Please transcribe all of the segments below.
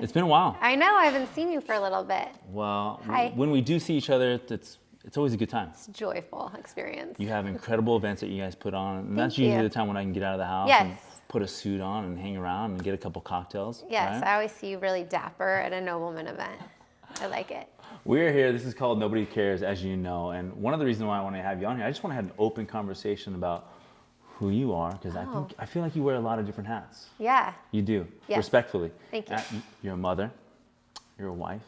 It's been a while. I know, I haven't seen you for a little bit. Well, Hi. when we do see each other, it's always a good time. It's a joyful experience. You have incredible events that you guys put on, and that's Thank usually you. the time when I can get out of the house Yes. and put a suit on and hang around and get a couple cocktails. Yes, right? I always see you really dapper at a Nobleman event. I like it. We're here. This is called Nobody Cares, as you know, and one of the reasons why I want to have you on here, I just want to have an open conversation about who you are, because I feel like you wear a lot of different hats. Yeah. You do, Yes. respectfully. Thank you. You're a mother, you're a wife,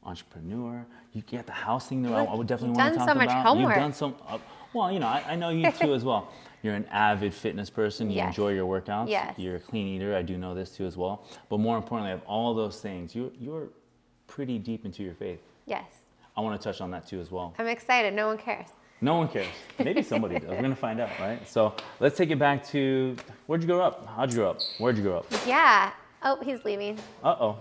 entrepreneur. You get the house thing that I would definitely You've want to talk done so much about. homework. You've done some. Well, you know, I know you too as well. You're an avid fitness person. You Yes. enjoy your workouts. Yes. You're a clean eater. I do know this too as well. But more importantly, of all those things, you're pretty deep into your faith. Yes. I want to touch on that too as well. I'm excited. No one cares. No one cares. Maybe somebody does. We're going to find out, right? So let's take it back to, where'd you grow up? How'd you grow up? Where'd you grow up? Yeah. Oh, he's leaving. Uh-oh.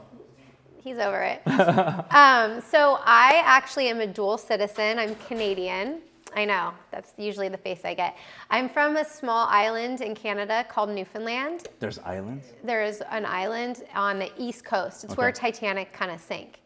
He's over it. So I actually am a dual citizen. I'm Canadian. I know, that's usually the face I get. I'm from a small island in Canada called Newfoundland. There's islands? There is an island on the east coast. It's Okay. where Titanic kind of sank.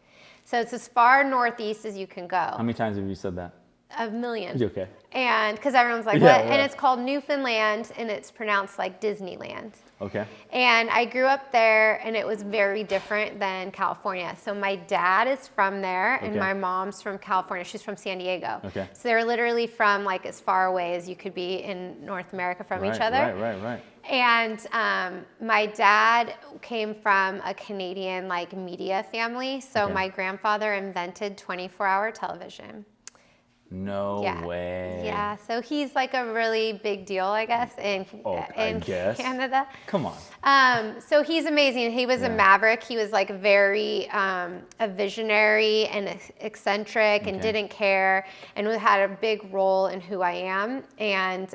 So it's as far northeast as you can go. How many times have you said that? A million. Okay. And because everyone's like, Yeah, what? yeah. And it's called Newfoundland, and it's pronounced like Disneyland. Okay. And I grew up there, and it was very different than California. So my dad is from there, and Okay. my mom's from California. She's from San Diego. Okay. So they're literally from like as far away as you could be in North America from each other. Right. And my dad came from a Canadian like media family. So Okay. my grandfather invented 24-hour television. No way. Yeah, so he's like a really big deal, I guess, in Canada. Come on. So he's amazing. He was a maverick. He was like very a visionary and eccentric and Okay. didn't care and had a big role in who I am. And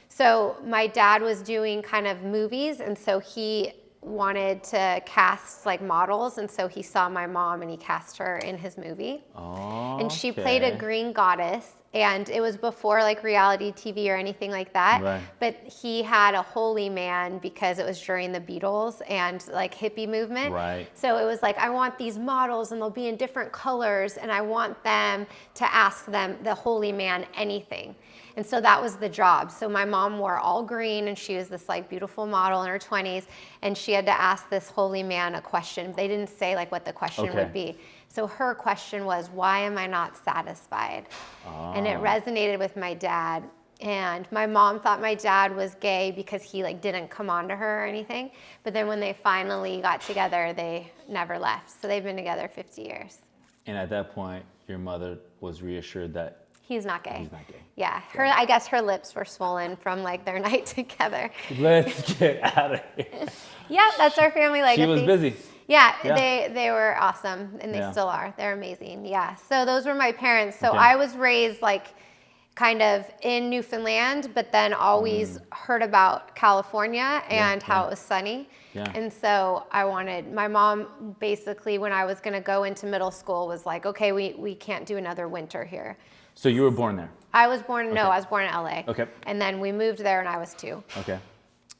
so my dad was doing kind of movies, and so he wanted to cast like models, and so he saw my mom and he cast her in his movie. Oh. And she played a green goddess, and it was before like reality TV or anything like that. Right. But he had a holy man because it was during the Beatles and like hippie movement. Right. So it was like, I want these models and they'll be in different colors, and I want them to ask them, the holy man, anything. And so that was the job. So my mom wore all green, and she was this like beautiful model in her 20s, and she had to ask this holy man a question. They didn't say like what the question Okay. would be. So her question was, why am I not satisfied? And it resonated with my dad. And my mom thought my dad was gay because he like didn't come on to her or anything. But then when they finally got together, they never left. So they've been together 50 years. And at that point, your mother was reassured that He's not gay. he's not gay. Yeah, I guess her lips were swollen from like their night together. Let's get out of here. Yeah, that's our family legacy. She was busy. Yeah, Yeah. they were awesome, and they Yeah. still are. They're amazing. Yeah. So those were my parents. So Okay. I was raised like kind of in Newfoundland, but then always heard about California and how it was sunny. Yeah. And so my mom basically, when I was going to go into middle school, was like, okay, we can't do another winter here. So you were born there? I was born in LA. Okay. And then we moved there when I was 2. Okay.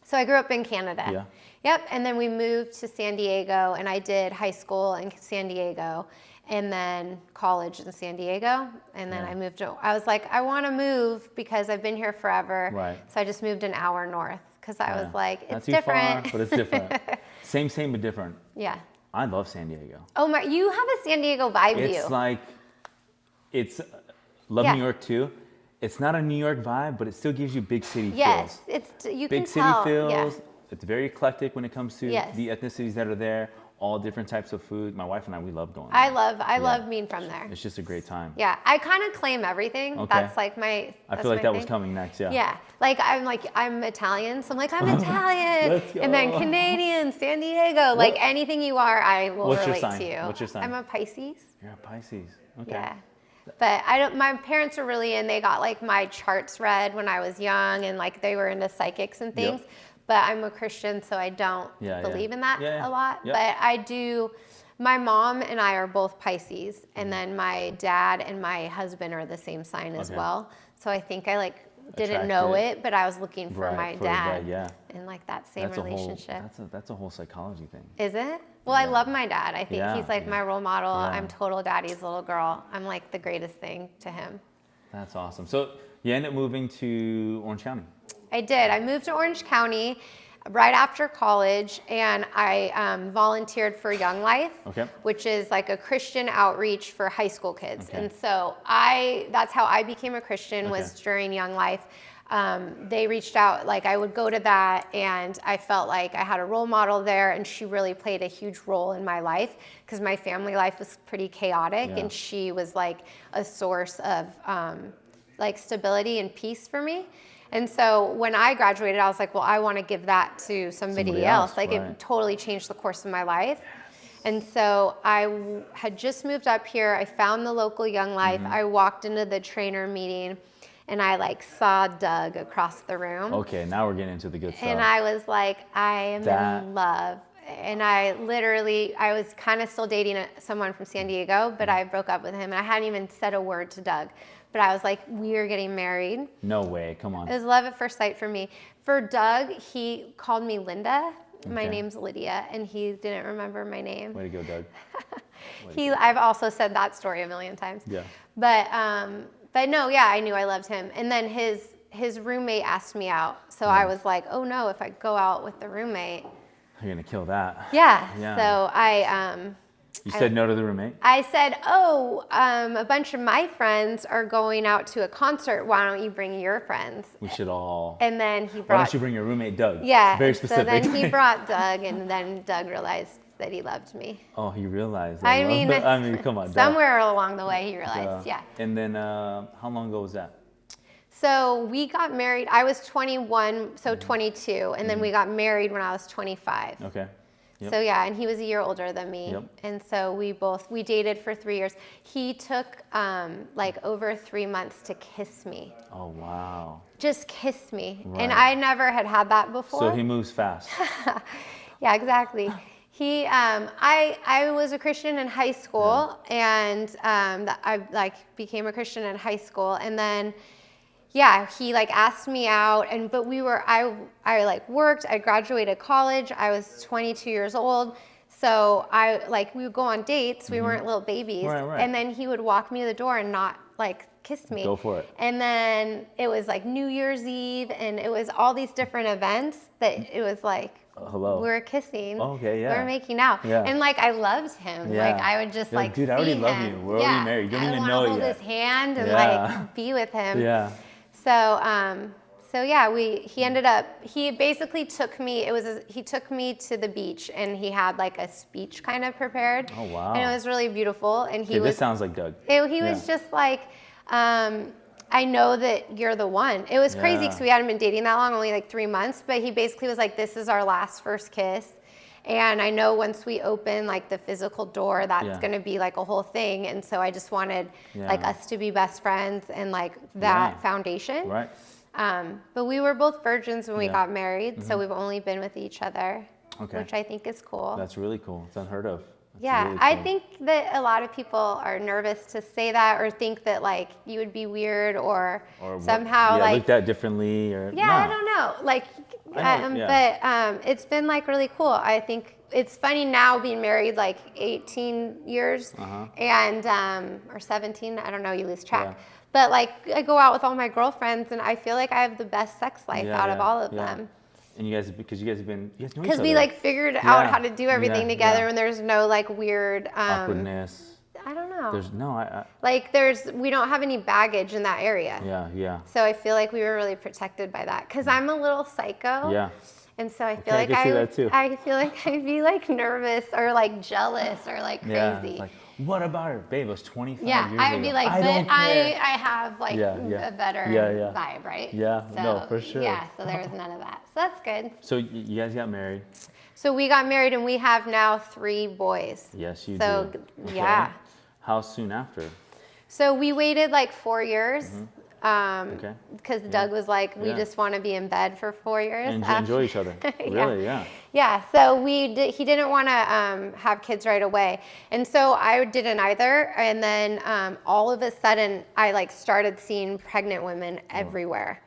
So I grew up in Canada. Yeah. Yep. And then we moved to San Diego, and I did high school in San Diego and then college in San Diego. And then I moved I was like, I want to move because I've been here forever. Right. So I just moved an hour north because I was like, it's Not too different. far, but it's different. Same, but different. Yeah. I love San Diego. Oh my, you have a San Diego vibe to you. It's like, love Yeah. New York too. It's not a New York vibe, but it still gives you big city Yes, feels. you Big can city tell. feels. Yeah. It's very eclectic when it comes to Yes. the ethnicities that are there. All different types of food. My wife and I, we love going there. I love being from there. It's just a great time. Yeah, I kind of claim everything. Okay. That's like I feel like that was thing. coming next. Yeah. Yeah, I'm Italian, so I'm like, I'm Italian. Let's go. And then Canadian, San Diego, like anything you are, I will What's your relate sign? to you. What's your sign? I'm a Pisces. You're a Pisces. Okay. Yeah. But my parents are really they got like my charts read when I was young, and like they were into psychics and things. Yep. But I'm a Christian, so I don't believe in that a lot. Yep. But I do. My mom and I are both Pisces, and then my dad and my husband are the same sign as well. So I think I didn't know it, but I was looking for my dad yeah. in like that same relationship. That's a whole psychology thing. Is it? Well, I love my dad. I think he's like my role model. Yeah. I'm total daddy's little girl. I'm like the greatest thing to him. That's awesome. So you ended up moving to Orange County. I did. I moved to Orange County right after college, and I volunteered for Young Life, which is like a Christian outreach for high school kids. And so that's how I became a Christian, was during Young Life. They reached out, like I would go to that, and I felt like I had a role model there, and she really played a huge role in my life because my family life was pretty chaotic, and she was like a source of like stability and peace for me. And so when I graduated, I was like, well, I want to give that to somebody else. Like it totally changed the course of my life. And so I had just moved up here. I found the local Young Life. I walked into the trainer meeting, and I like saw Doug across the room. Okay, now we're getting into the good stuff. And I was like, I am in love. And I was kind of still dating someone from San Diego, but I broke up with him, and I hadn't even said a word to Doug. But I was like, we are getting married. No way, come on. It was love at first sight for me. For Doug, he called me Linda. My name's Lydia, and he didn't remember my name. Way to go, Doug. I've also said that story a million times. Yeah. But no, I knew I loved him. And then his roommate asked me out. So I was like, oh no, if I go out with the roommate. You're gonna kill that. Yeah. Yeah. So You said no to the roommate? I said, a bunch of my friends are going out to a concert. Why don't you bring your friends? We should all. And then he brought. Why don't you bring your roommate, Doug? Yeah. Very specific. So then he brought Doug, and then Doug realized that he loved me. Oh, he realized. I mean, come on. Somewhere along the way, he realized. Yeah. And then, how long ago was that? So we got married. I was 21, so 22, and then we got married when I was 25. Okay. Yep. So yeah, and he was a year older than me. Yep. And so we dated for 3 years. He took like over 3 months to kiss me. Oh, wow. Just kiss me. Right. And I never had that before. So he moves fast. Yeah, exactly. I was a Christian in high school, and I like became a Christian in high school, and then he like asked me out, but I like worked. I graduated college. I was 22 years old. So we would go on dates. We weren't little babies. Right. And then he would walk me to the door and not like kiss me. Go for it. And then it was like New Year's Eve, and it was all these different events that it was like, hello. we were kissing. Okay, yeah. We were making out. Yeah. And like I loved him. Yeah. Like I would just You're like dude, I already love you. We're already married. You don't even know it yet. I want to hold his hand and like be with him. Yeah. He basically took me, he took me to the beach, and he had like a speech kind of prepared. Oh, wow. And it was really beautiful. And this sounds like Doug. He was just like, I know that you're the one. It was crazy because we hadn't been dating that long, only like 3 months, but he basically was like, this is our first kiss. And I know once we open like the physical door, that's going to be like a whole thing. And so I just wanted like us to be best friends and like that foundation. Right. But we were both virgins when we got married. So we've only been with each other, which I think is cool. That's really cool. It's unheard of. That's really cool. I think that a lot of people are nervous to say that, or think that like you would be weird or somehow like looked at differently or I don't know. Like but it's been like really cool. I think it's funny now being married like 18 years and or 17, I don't know, you lose track. Yeah. But like I go out with all my girlfriends, and I feel like I have the best sex life out of all of them. And you guys know each other. Because we like figured out how to do everything together, and there's no like weird awkwardness. I don't know. We don't have any baggage in that area. Yeah. So I feel like we were really protected by that, because I'm a little psycho. Yeah. And so I feel like I feel like I'd be like nervous or like jealous or like crazy. Yeah. Like, what about her, babe? It was 25 years ago. I would be like, I have like a better vibe, right? Yeah, so, no, for sure. Yeah, so there was none of that. So that's good. So you guys got married? So we got married, and we have now 3 boys. Yes, you do. So, yeah. How soon after? So we waited like 4 years. Because Doug was like, we just want to be in bed for 4 years. And enjoy each other. Really, yeah. Yeah, so he didn't want to have kids right away. And so I didn't either. And then all of a sudden, I like started seeing pregnant women everywhere.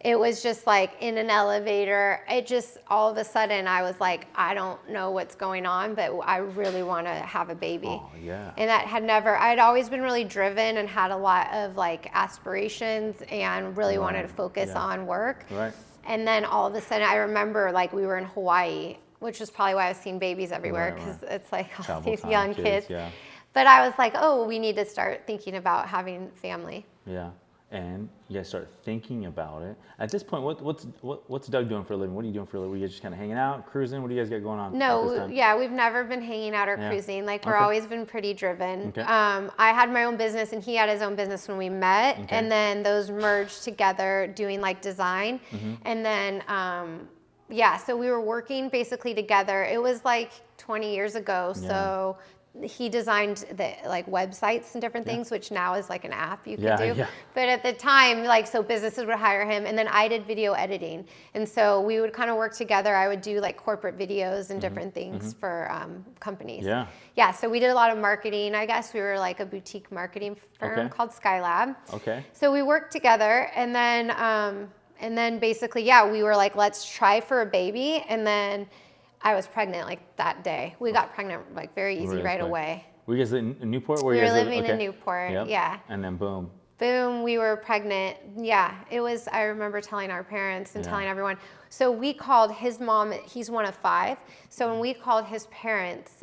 It was just like in an elevator. It just, all of a sudden I was like, I don't know what's going on, but I really want to have a baby. Oh, yeah. And that had never, I'd always been really driven and had a lot of like aspirations and really wanted to focus on work. Right. And then all of a sudden I remember like we were in Hawaii, which is probably why I was seeing babies everywhere, because it's like all Travel these time, young kids. Yeah. But I was like, oh, we need to start thinking about having family. Yeah. And you guys start thinking about it. At this point, what's Doug doing for a living? What are you doing for a living? Were you guys just kind of hanging out, cruising? What do you guys got going on? No, yeah, we've never been hanging out or cruising. Like, we're always been pretty driven. Okay. I had my own business and he had his own business when we met. Okay. And then those merged together doing like design. And then, so we were working basically together. It was like 20 years ago. So he designed the like websites and different things, which now is like an app you can do. Yeah. But at the time, like, so businesses would hire him, and then I did video editing. And so we would kind of work together. I would do like corporate videos and different things for companies. Yeah. Yeah. So we did a lot of marketing. I guess we were like a boutique marketing firm called Skylab. Okay. So we worked together, and then basically, we were like, let's try for a baby. And then I was pregnant like that day. We got pregnant like very easy right away. Were you guys in Newport? We were living in Newport. Yep. Yeah. And then boom. Boom, we were pregnant. Yeah, it was, I remember telling our parents and telling everyone. So we called his mom, he's one of 5. So when we called his parents,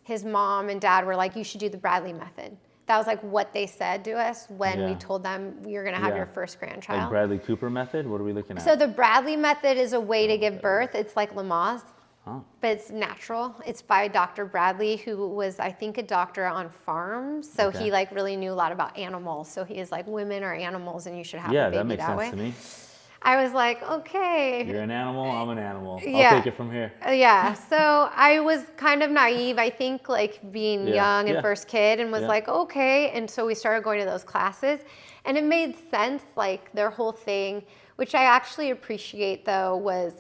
his mom and dad were like, you should do the Bradley method. That was like what they said to us when we told them you're going to have your first grandchild. Like Bradley Cooper method? What are we looking at? So the Bradley method is a way to give birth. It's like Lamaze, but it's natural. It's by Dr. Bradley, who was, I think, a doctor on farms. So he like really knew a lot about animals. So he is like, women are animals and you should have a baby that way. Yeah, that makes sense to me. I was like, okay. You're an animal, I'm an animal. I'll take it from here. Yeah, so I was kind of naive, I think, like being young and first kid, and was like, okay. And so we started going to those classes, and it made sense, like their whole thing, which I actually appreciate though, was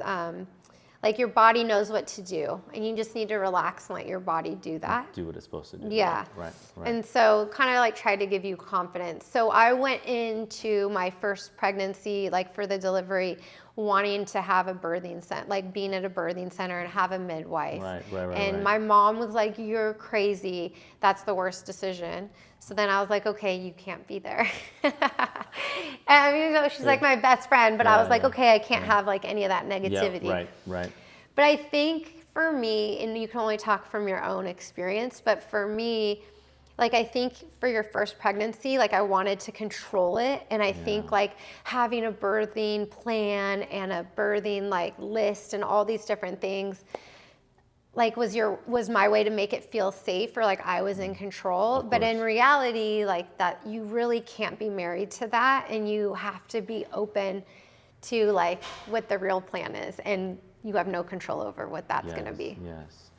like your body knows what to do, and you just need to relax and let your body do that. Do what it's supposed to do. Yeah. Right. And so kind of like tried to give you confidence. So I went into my first pregnancy, like for the delivery, wanting to have a birthing center, like being at a birthing center and have a midwife. Right. And my mom was like, you're crazy. That's the worst decision. So then I was like, okay, you can't be there. And you know, she's like my best friend, but I was like, okay, I can't have like any of that negativity. Yeah, right. But I think for me, and you can only talk from your own experience, but for me, like I think for your first pregnancy, like I wanted to control it. And I think like having a birthing plan and a birthing like list and all these different things, like was my way to make it feel safe, or like I was in control. But in reality, like that, you really can't be married to that, and you have to be open to like what the real plan is, and you have no control over what that's going to be. Yes.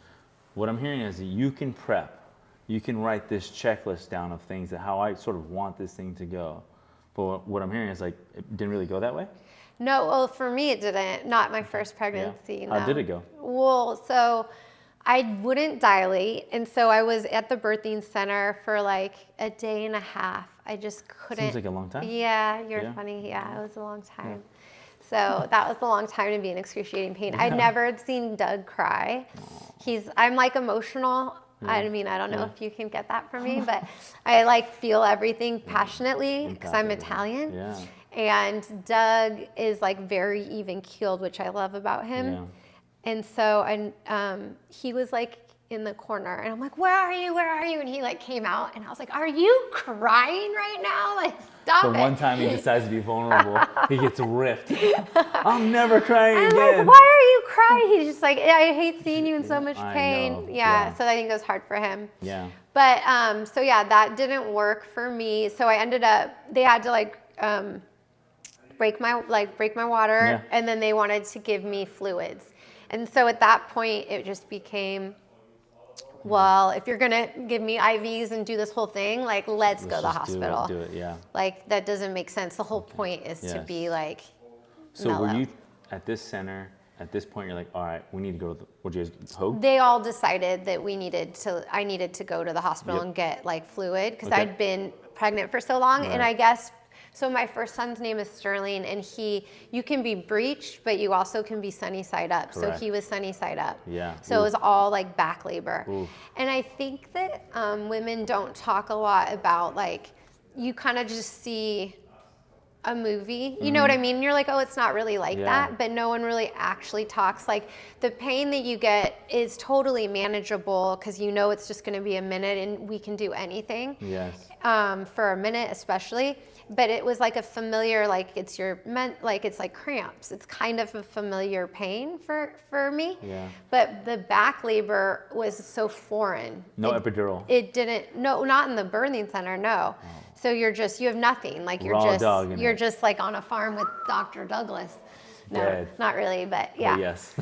What I'm hearing is that you can prep, you can write this checklist down of things that how I sort of want this thing to go. But what I'm hearing is like it didn't really go that way. No, well, for me it didn't. Not my first pregnancy. How did it go? Well, so I wouldn't dilate, and so I was at the birthing center for like a day and a half. I just couldn't. Seems like a long time. Yeah, you're funny. Yeah, it was a long time. So that was a long time to be in excruciating pain. I'd never seen Doug cry. I'm like emotional. I mean, I don't know if you can get that from me, but I like feel everything passionately because I'm Italian. Yeah. And Doug is like very even keeled, which I love about him. Yeah. And so he was like in the corner, and I'm like, where are you? And he like came out, and I was like, are you crying right now? Like, stop it. The one time he decides to be vulnerable, he gets ripped. I'm never crying again. I'm like, why are you crying? He's just like, I hate seeing you in so much pain. Yeah, so I think it was hard for him. Yeah. But so yeah, that didn't work for me. So I ended up, they had to like break my water, and then they wanted to give me fluids. And so at that point, it just became, well, if you're going to give me IVs and do this whole thing, like, let's go to the hospital. Do it, yeah. Like, that doesn't make sense. The whole point is to be, like, mellow. Were you at this center, at this point, you're like, all right, we need to go to the, what did you guys, HOG? They all decided that I needed to go to the hospital and get, like, fluid, because I'd been pregnant for so long. Right. And I guess So my first son's name is Sterling, and you can be breech, but you also can be sunny side up. Correct. So he was sunny side up. Yeah. So it was all like back labor. Ooh. And I think that women don't talk a lot about, like, you kind of just see a movie, you know what I mean? And you're like, oh, it's not really like that, but no one really actually talks. Like, the pain that you get is totally manageable because you know it's just going to be a minute, and we can do anything. Yes. For a minute, especially. But it was like a familiar, like it's like cramps. It's kind of a familiar pain for me. Yeah. But the back labor was so foreign. No epidural. It didn't. No, not in the birthing center. No. Oh. So you have nothing. Like you're just like on a farm with Dr. Douglas. No, Dead. not really, but yeah. But yes.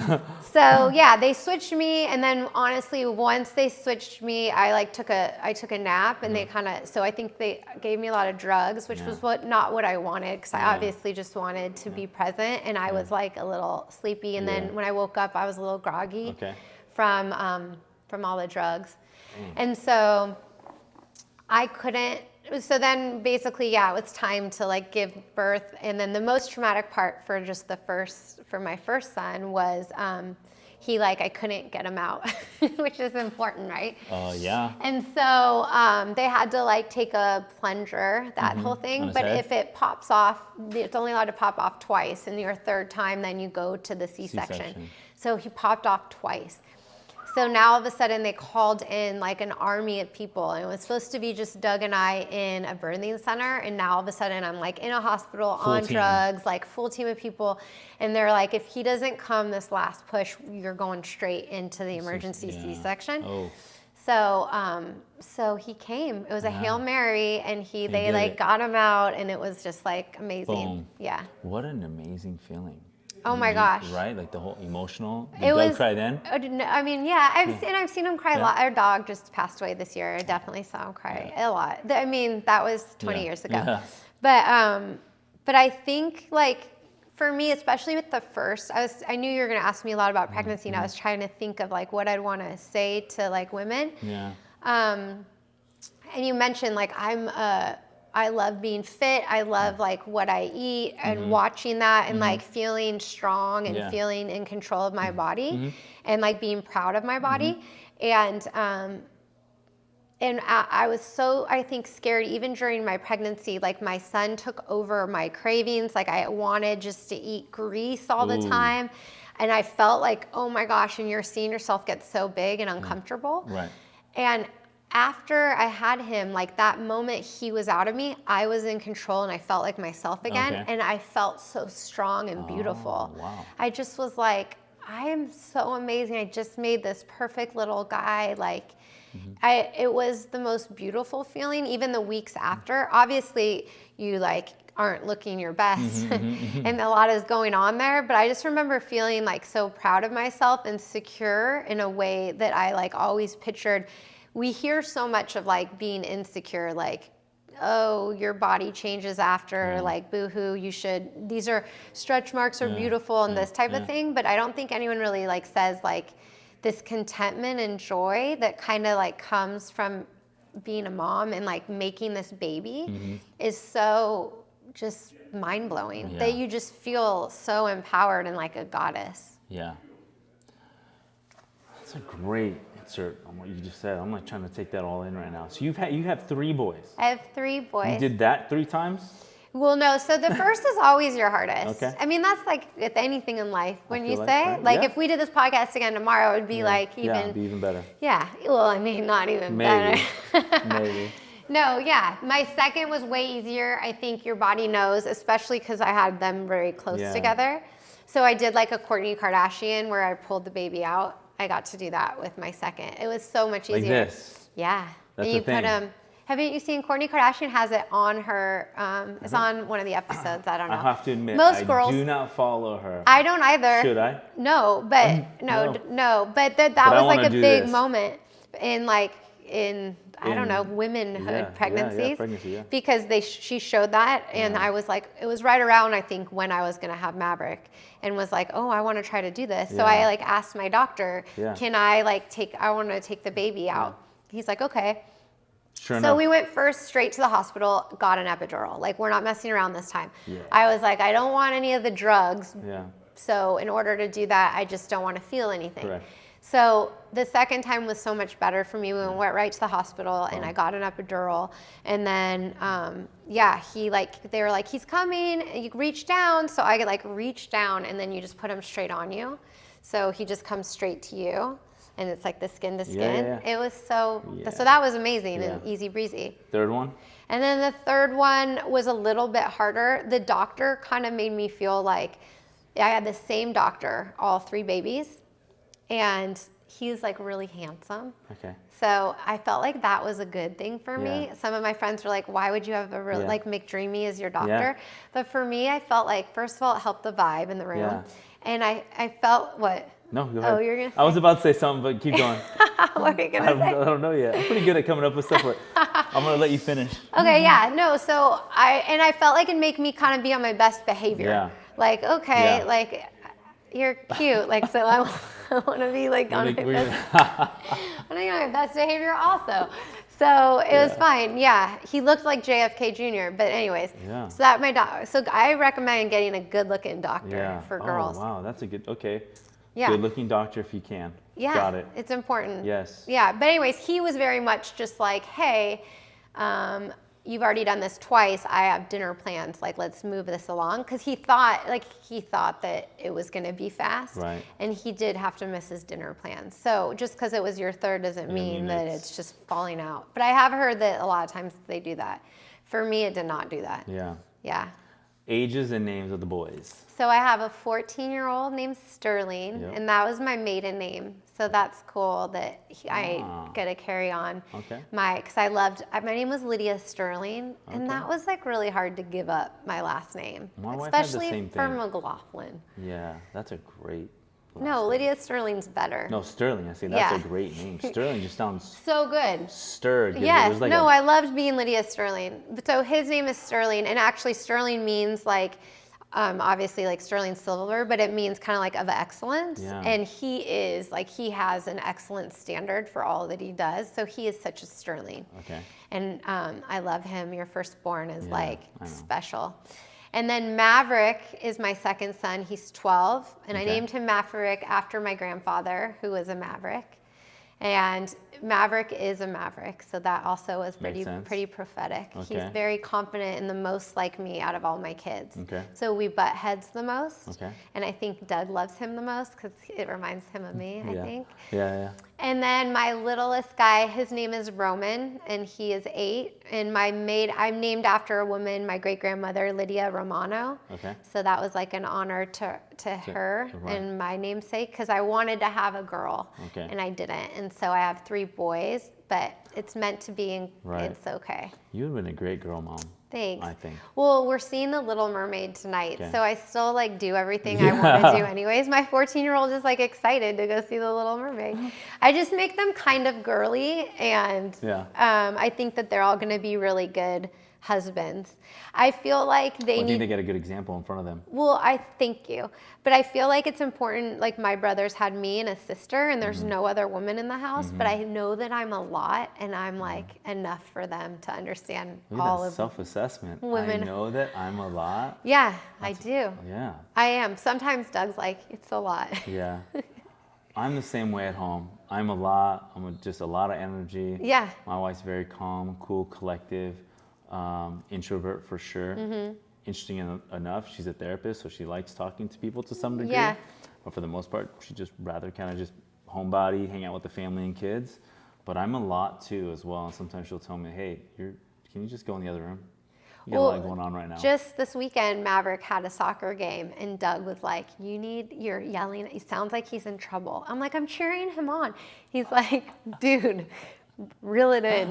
So yeah, they switched me, and then honestly, once they switched me, I took a nap, and they so I think they gave me a lot of drugs, which was not what I wanted, because I obviously just wanted to be present, and I was like a little sleepy, and then when I woke up, I was a little groggy from all the drugs, and so I couldn't. So then basically, it's time to like give birth. And then the most traumatic part for my first son was I couldn't get him out, which is important, right? Yeah. And so they had to like take a plunger, that whole thing. But head? if it pops off, it's only allowed to pop off twice. And your third time, then you go to the C-section. So he popped off twice. So now all of a sudden they called in like an army of people, and it was supposed to be just Doug and I in a birthing center, and now all of a sudden I'm like in a hospital on drugs, like full team of people, and they're like, if he doesn't come this last push, you're going straight into the emergency C-section. Oh. So he came. It was a Hail Mary, and they got him out, and it was just like amazing. Boom. Yeah. What an amazing feeling. Oh my gosh! Right, like the whole emotional. Did Doug cry then? I mean, yeah, I've seen him cry a lot. Our dog just passed away this year. I definitely saw him cry a lot. I mean, that was 20 years ago. Yeah. But I think like for me, especially with the first, I knew you were going to ask me a lot about pregnancy, and I was trying to think of like what I'd want to say to like women. Yeah. And you mentioned like I love being fit. I love like what I eat and watching that and like feeling strong and feeling in control of my body and like being proud of my body. And I was so, I think, scared even during my pregnancy. Like my son took over my cravings. Like I wanted just to eat grease all the time. And I felt like, oh my gosh, and you're seeing yourself get so big and uncomfortable. Right. And after I had him, like that moment he was out of me, I was in control and I felt like myself again. Okay. And I felt so strong and beautiful. Wow. I just was like, I am so amazing. I just made this perfect little guy. Like, it was the most beautiful feeling, even the weeks after. Obviously, you like aren't looking your best and a lot is going on there. But I just remember feeling like so proud of myself and secure in a way that I like always pictured. We hear so much of like being insecure, like, oh, your body changes after, like, boo-hoo, these are stretch marks are beautiful and this type of thing. But I don't think anyone really like says like this contentment and joy that kind of like comes from being a mom and like making this baby is so just mind-blowing that you just feel so empowered and like a goddess. Yeah. That's a great insert on what you just said. I'm like trying to take that all in right now. So you have 3 boys. I have 3 boys. You did that 3 times? Well, no. So the first is always your hardest. Okay. I mean, that's like with anything in life. When you say, like, if we did this podcast again tomorrow, it would be like even. Yeah, it'd be even better. Yeah. Well, I mean, not even better. Maybe. No, yeah. My second was way easier. I think your body knows, especially because I had them very close together. So I did like a Kourtney Kardashian where I pulled the baby out. I got to do that with my second. It was so much easier. Like this? Yeah. That's and you the thing. put haven't you seen Kourtney Kardashian has it on her, it's on one of the episodes, I don't know. I have to admit, Most girls, I do not follow her. I don't either. Should I? No, but no. But that was like a big moment in like, I don't know, womenhood pregnancies. Pregnancy, because she showed that, and I was like, it was right around, I think, when I was going to have Maverick, and was like, oh, I want to try to do this. So I like asked my doctor, can I like I want to take the baby out. He's like, okay. Sure So enough. we went first straight to the hospital, got an epidural. Like, we're not messing around this time. Yeah. I was like, I don't want any of the drugs. Yeah. So in order to do that, I just don't want to feel anything. Correct. So the second time was so much better for me. We went right to the hospital and I got an epidural. And then, they were like, he's coming. You reach down. So I could reach down and then you just put him straight on you. So he just comes straight to you. And it's like the skin to skin. Yeah. It was so Yeah. that was amazing and Yeah. easy breezy. Third one? And then the third one was a little bit harder. The doctor kind of made me feel like I had the same doctor, all 3 babies, and he's like really handsome. Okay. So I felt like that was a good thing for me. Yeah. Some of my friends were like, why would you have a really, McDreamy as your doctor? Yeah. But for me, I felt like, first of all, it helped the vibe in the room. Yeah. And I felt what? No, go ahead. Oh, you're going to say? I was about to say something, but keep going. What are you going to say? I don't know yet. I'm pretty good at coming up with stuff, but I'm going to let you finish. Okay, yeah, no, so I felt like it'd make me kind of be on my best behavior. Yeah. Like, okay, Yeah. like, you're cute, like, so I want to be like on my best behavior also. So it was fine, yeah. He looked like JFK Jr., but anyways, so so I recommend getting a good-looking doctor for girls. Oh, wow, that's a good, okay. Yeah. Good-looking doctor if you can. Yeah, Got it. it's important. Yes. Yeah, but anyways, he was very much just like, hey, you've already done this twice. I have dinner plans. Like, let's move this along. Because he thought that it was going to be fast. Right. And he did have to miss his dinner plans. So just because it was your third doesn't mean that it's just falling out. But I have heard that a lot of times they do that. For me, it did not do that. Yeah. Yeah. Ages and names of the boys. So I have a 14-year-old named Sterling, Yep. and that was my maiden name. So that's cool that I get to carry on Okay. because my name was Lydia Sterling, and that was like really hard to give up my last name, My wife had the especially same for thing. McLaughlin. Yeah, that's a great last No, name. Lydia Sterling's better. No, Sterling. I see. That's Yeah. a great name. Sterling just sounds So good. stirred. Yes, I loved being Lydia Sterling. So his name is Sterling, and actually Sterling means like, obviously like sterling silver, but it means kind of like of excellence. Yeah. And he has an excellent standard for all that he does. So he is such a sterling. Okay. And I love him. Your firstborn is I know. special. And then Maverick is my second son. He's 12, and I Okay. named him Maverick after my grandfather, who was a maverick. And Maverick is a maverick, so that also was Makes sense. pretty prophetic. Okay. He's very confident and the most like me out of all my kids. Okay. So we butt heads the most. Okay. And I think Doug loves him the most because it reminds him of me, I think. Yeah. And then my littlest guy, his name is Roman, and he is 8. And I'm named after a woman, my great-grandmother, Lydia Romano. Okay. So that was like an honor to her right. and my namesake, because I wanted to have a girl, Okay. and I didn't. And so I have 3 boys, but it's meant to be, and Right. it's okay. You would have been a great girl mom. Thanks. I think. Well, we're seeing The Little Mermaid tonight, Okay. so I still do everything I want to do anyways. My 14-year-old is excited to go see The Little Mermaid. I just make them kind of girly, and I think that they're all going to be really good husbands. I feel like they I need. think they get a good example in front of them. Well, I thank you, but I feel like it's important. Like, my brothers had me and a sister, and there's no other woman in the house. But I know that I'm a lot, and I'm enough for them to understand Look at all that of self-assessment. women. I know that I'm a lot. Yeah, I do. Yeah. I am. Sometimes Doug's like, it's a lot. Yeah. I'm the same way at home. I'm a lot. Just a lot of energy. Yeah. My wife's very calm, cool, collective, introvert for sure. Interesting enough, she's a therapist, so she likes talking to people to some degree. Yeah. But for the most part, she just rather kind of just homebody, hang out with the family and kids. But I'm a lot too as well. And sometimes she'll tell me, hey, can you just go in the other room? You got a lot going on right now. Just this weekend, Maverick had a soccer game, and Doug was like, you're yelling. It sounds like he's in trouble. I'm like, I'm cheering him on. He's like, dude, reel it in.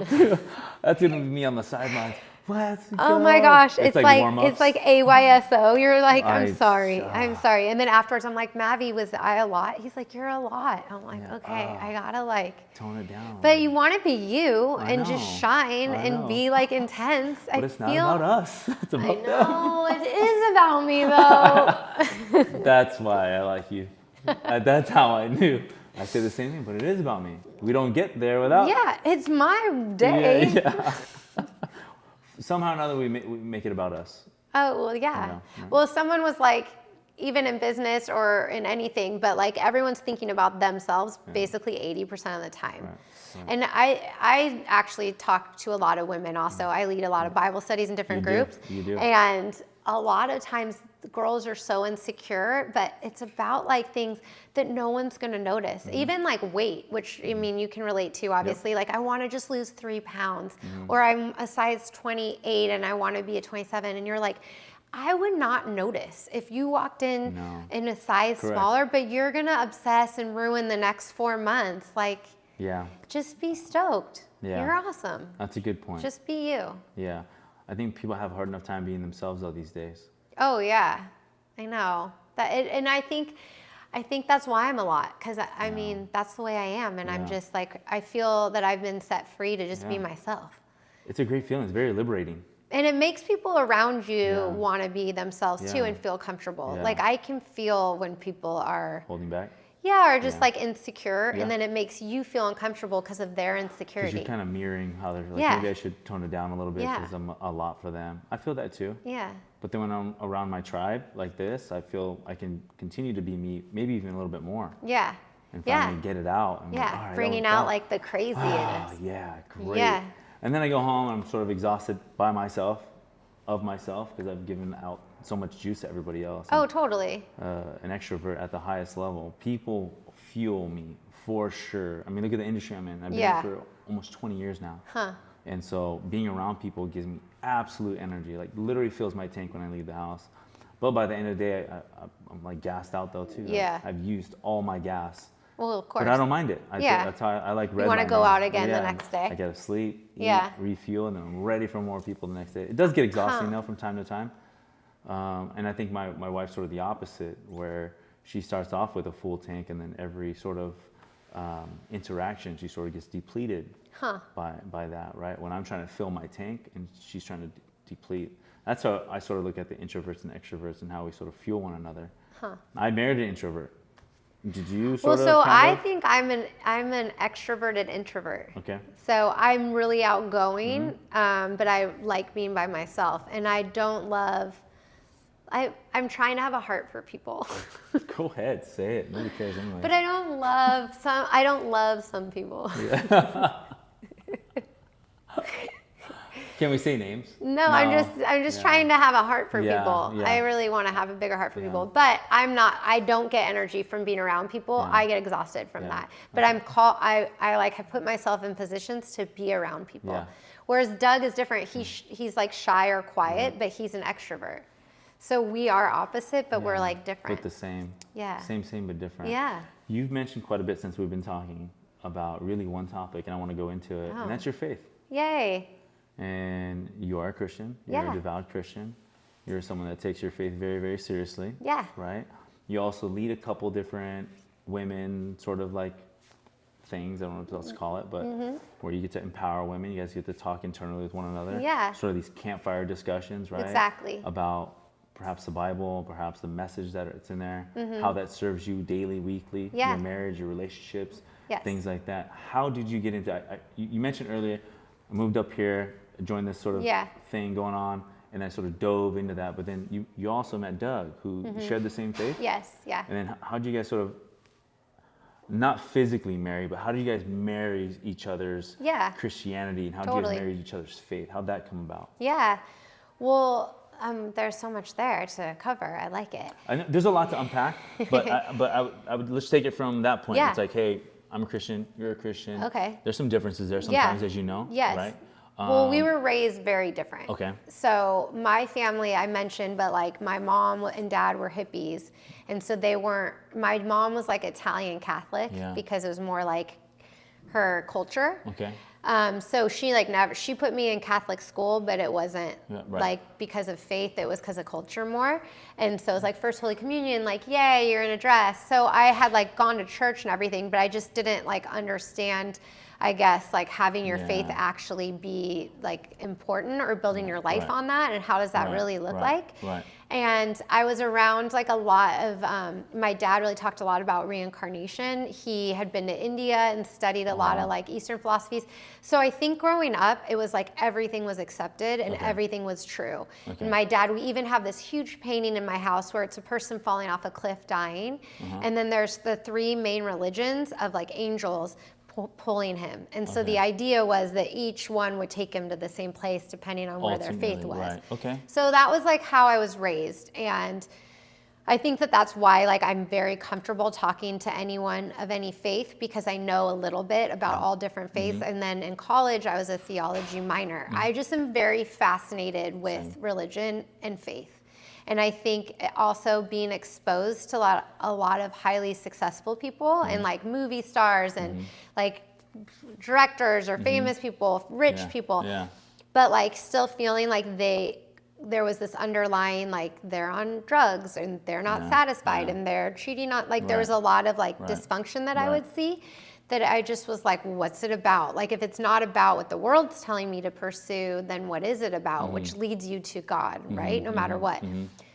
That's going to be me on the sidelines. Let's go. Oh my gosh, it's like warm-ups. AYSO. You're like, I'm I- sorry. And then afterwards, I'm like, Mavi, was I a lot? He's like, you're a lot. I'm like, okay, I gotta Tone it down. But you want to be you I and just know. shine I and know. be intense. But it's not about us. It's I about them. know, it is about me though. That's why I like you. That's how I knew. I say the same thing, but it is about me. We don't get there without. Yeah, it's my day. Yeah. Somehow or another, we make it about us. Oh, well, yeah. Right? Well, someone was like, even in business or in anything, but like everyone's thinking about themselves basically 80% of the time. Right. And I actually talk to a lot of women also. I lead a lot of Bible studies in different groups. You do. And a lot of times the girls are so insecure, but it's about like things that no one's going to notice. Even like weight, which I mean, you can relate to obviously. Like I want to just lose 3 pounds or I'm a size 28 and I want to be a 27. And you're like, I would not notice if you walked in a size smaller, but you're going to obsess and ruin the next 4 months. Like, just be stoked. Yeah. You're awesome. That's a good point. Just be you. Yeah. I think people have a hard enough time being themselves though these days. Oh yeah, I know that, and I think that's why I'm a lot, because I mean that's the way I am, and I'm just like I feel that I've been set free to just be myself. It's a great feeling. It's very liberating. And it makes people around you want to be themselves too and feel comfortable. Yeah. Like I can feel when people are holding back. Yeah, or just like insecure, and then it makes you feel uncomfortable because of their insecurity. Because you're kind of mirroring how they're like, maybe I should tone it down a little bit because I'm a lot for them. I feel that too. Yeah. But then when I'm around my tribe like this, I feel I can continue to be me, maybe even a little bit more. Yeah. And finally get it out. And yeah, like, all right, bringing out like the craziness. Oh, yeah, great. Yeah. And then I go home and I'm sort of exhausted by myself, because I've given out so much juice to everybody else. Oh, totally. An extrovert at the highest level. People fuel me for sure. I mean, look at the industry I'm in. I've been in for almost 20 years now. Huh. And so being around people gives me absolute energy. Like literally fills my tank when I leave the house. But by the end of the day, I'm like gassed out though too. Yeah. Like, I've used all my gas. Well, of course. But I don't mind it. That's how I like redlining. You want to go out again the next day. I get to sleep, eat, refuel, and then I'm ready for more people the next day. It does get exhausting though from time to time. And I think my wife's sort of the opposite, where she starts off with a full tank, and then every sort of interaction, she sort of gets depleted by that, right? When I'm trying to fill my tank and she's trying to deplete. That's how I sort of look at the introverts and extroverts and how we sort of fuel one another. I married an introvert. Did you sort of? Well, so I think I'm an extroverted introvert. Okay. So I'm really outgoing, but I like being by myself, and I don't love. I'm trying to have a heart for people. Go ahead, say it. Nobody cares anyway. But I don't love some people. Yeah. Can we say names? No. I'm just trying to have a heart for people. Yeah. I really want to have a bigger heart for people. But I don't get energy from being around people. I get exhausted from that. But I have put myself in positions to be around people. Yeah. Whereas Doug is different. He's like shy or quiet, but he's an extrovert. So we are opposite, but we're like different. But the same. Yeah. Same, but different. Yeah. You've mentioned quite a bit since we've been talking about really one topic, and I want to go into it, and that's your faith. Yay. And you are a Christian. You're a devout Christian. You're someone that takes your faith very, very seriously. Yeah. Right? You also lead a couple different women sort of like things, I don't know what else to call it, but where you get to empower women. You guys get to talk internally with one another. Yeah. Sort of these campfire discussions, right? Exactly. About perhaps the Bible, perhaps the message that it's in there, how that serves you daily, weekly, your marriage, your relationships, things like that. How did you get into you mentioned earlier, I moved up here, joined this sort of thing going on, and I sort of dove into that. But then you also met Doug, who shared the same faith. Yes, yeah. And then how did you guys sort of, not physically marry, but how do you guys marry each other's Christianity, and how do you guys marry each other's faith? How'd that come about? Yeah, well, there's so much there to cover. I like it. I know, there's a lot to unpack, but I would let's take it from that point. It's like, hey, I'm a Christian, you're a Christian. Okay. There's some differences there sometimes, as you know. Yes. Right? Well, we were raised very different. Okay. So my family, I mentioned, but like my mom and dad were hippies. And so they weren't, my mom was like Italian Catholic because it was more like her culture. Okay. So she she put me in Catholic school, but it wasn't like because of faith, it was because of culture more. And so it was like First Holy Communion, like, yay, you're in a dress. So I had like gone to church and everything, but I just didn't like understand I guess, like having your faith actually be like important, or building your life on that, and how does that really look like? Right. And I was around like a lot of, my dad really talked a lot about reincarnation. He had been to India and studied a lot of like Eastern philosophies. So I think growing up, it was like everything was accepted and everything was true. And my dad, we even have this huge painting in my house where it's a person falling off a cliff dying. And then there's the three main religions of like angels pulling him. And so the idea was that each one would take him to the same place depending on where their faith was. Right. Okay. So that was like how I was raised. And I think that that's why like I'm very comfortable talking to anyone of any faith, because I know a little bit about all different faiths. And then in college, I was a theology minor. I just am very fascinated with religion and faith. And I think also being exposed to a lot of highly successful people and like movie stars and like directors or famous people, rich people, but like still feeling like there was this underlying, like they're on drugs and they're not satisfied and they're cheating on, like there was a lot of like dysfunction that I would see, that I just was like, what's it about? Like if it's not about what the world's telling me to pursue, then what is it about? Which leads you to God, right? No matter what.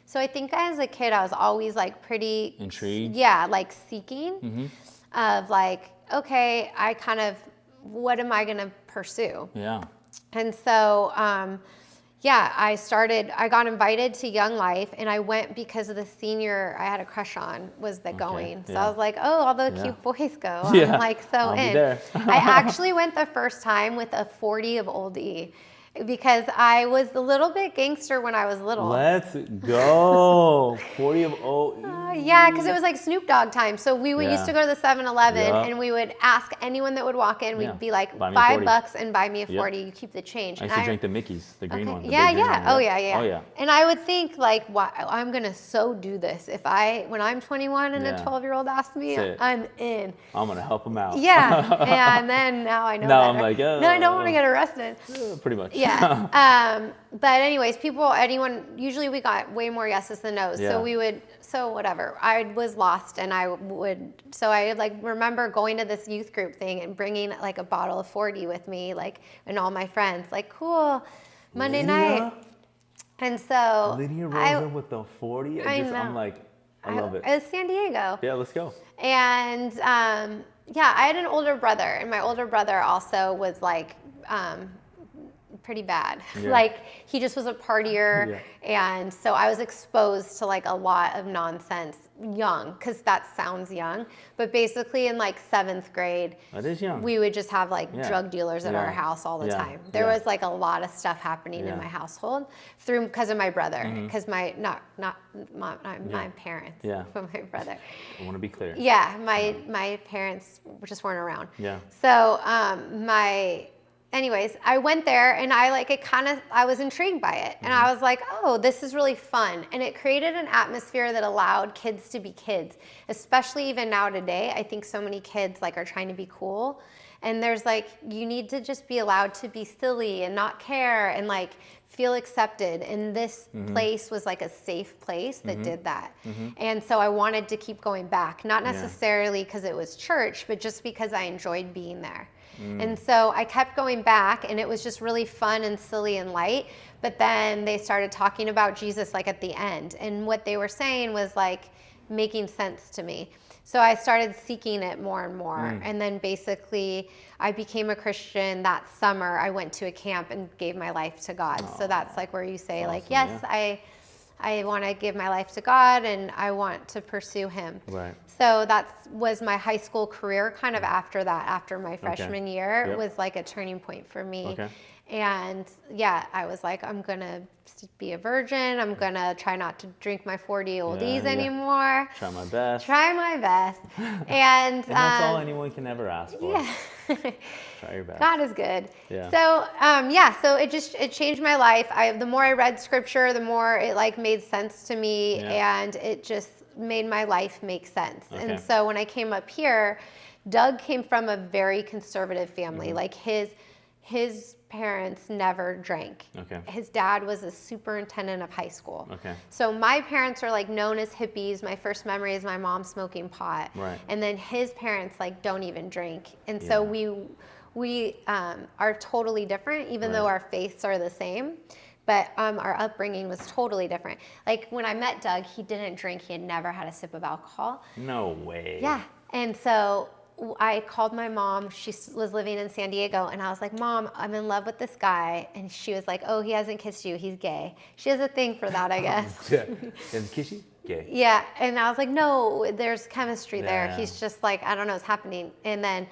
So I think as a kid, I was always like pretty intrigued. Yeah, like seeking of like, okay, I kind of, what am I gonna pursue? Yeah. And so, I got invited to Young Life, and I went because of the senior I had a crush on was going. So I was like, oh, all the cute boys go. I'm like so I'll in. Be there. I actually went the first time with a 40 of oldie, because I was a little bit gangster when I was little. Let's go. 40 of old. Yeah, because it was like Snoop Dogg time. So we would used to go to the 7-Eleven and we would ask anyone that would walk in. We'd be like, $5 and buy me a 40. You keep the change. I used to drink the Mickeys, the green one. Yeah. Oh yeah. And I would think like, I'm gonna so do this. When I'm 21 and a 12-year-old asks me, I'm in. I'm gonna help them out. Yeah. And then now I know. Now better. I'm like, no, I don't want to get arrested. Pretty much. Yeah. But anyways, usually we got way more yeses than nos. So whatever. I was lost, and I like remember going to this youth group thing and bringing like a bottle of 40 with me, like, and all my friends, like, cool, Monday night. And so Lydia Rosa with the 40. I'm like, I love it. It was San Diego. Yeah, let's go. And I had an older brother, and my older brother also was like, pretty bad. Like he just was a partier. And so I was exposed to like a lot of nonsense young, because that sounds young, but basically in like 7th grade, that is young. We would just have like drug dealers at our house all the time. There was like a lot of stuff happening in my household because of my brother, because my parents, but my brother. I want to be clear. Yeah, my parents just weren't around. Yeah. So anyways, I went there, and I was intrigued by it. And I was like, oh, this is really fun. And it created an atmosphere that allowed kids to be kids, especially even now today. I think so many kids like are trying to be cool. And there's like, you need to just be allowed to be silly and not care and like feel accepted. And this place was like a safe place that did that. And so I wanted to keep going back, not necessarily because it was church, but just because I enjoyed being there. And so I kept going back, and it was just really fun and silly and light. But then they started talking about Jesus like at the end, and what they were saying was like making sense to me. So I started seeking it more and more. And then basically I became a Christian that summer. I went to a camp and gave my life to God. So that's like where you say like, yes, I want to give my life to God, and I want to pursue him. Right. So that was my high school career kind of after that, after my freshman year. It was like a turning point for me. Okay. And I was like, I'm going to be a virgin. I'm going to try not to drink my 40 oldies anymore. Try my best. And that's all anyone can ever ask for. Yeah. Try your best. God is good. Yeah. So, so it changed my life. The more I read scripture, the more it like made sense to me, and it just made my life make sense. And so when I came up here, Doug came from a very conservative family. Like his parents never drank. Okay. His dad was a superintendent of high school. Okay. So my parents are like known as hippies. My first memory is my mom smoking pot. Right. And then his parents like don't even drink. And so we are totally different, even though our faiths are the same. But our upbringing was totally different. Like when I met Doug, he didn't drink. He had never had a sip of alcohol. No way. Yeah. And so I called my mom. She was living in San Diego. And I was like, Mom, I'm in love with this guy. And she was like, oh, he hasn't kissed you. He's gay. She has a thing for that, I guess. Yeah. Doesn't kiss you? Gay. Yeah. And I was like, no, there's chemistry there. He's just like, I don't know what's happening. And then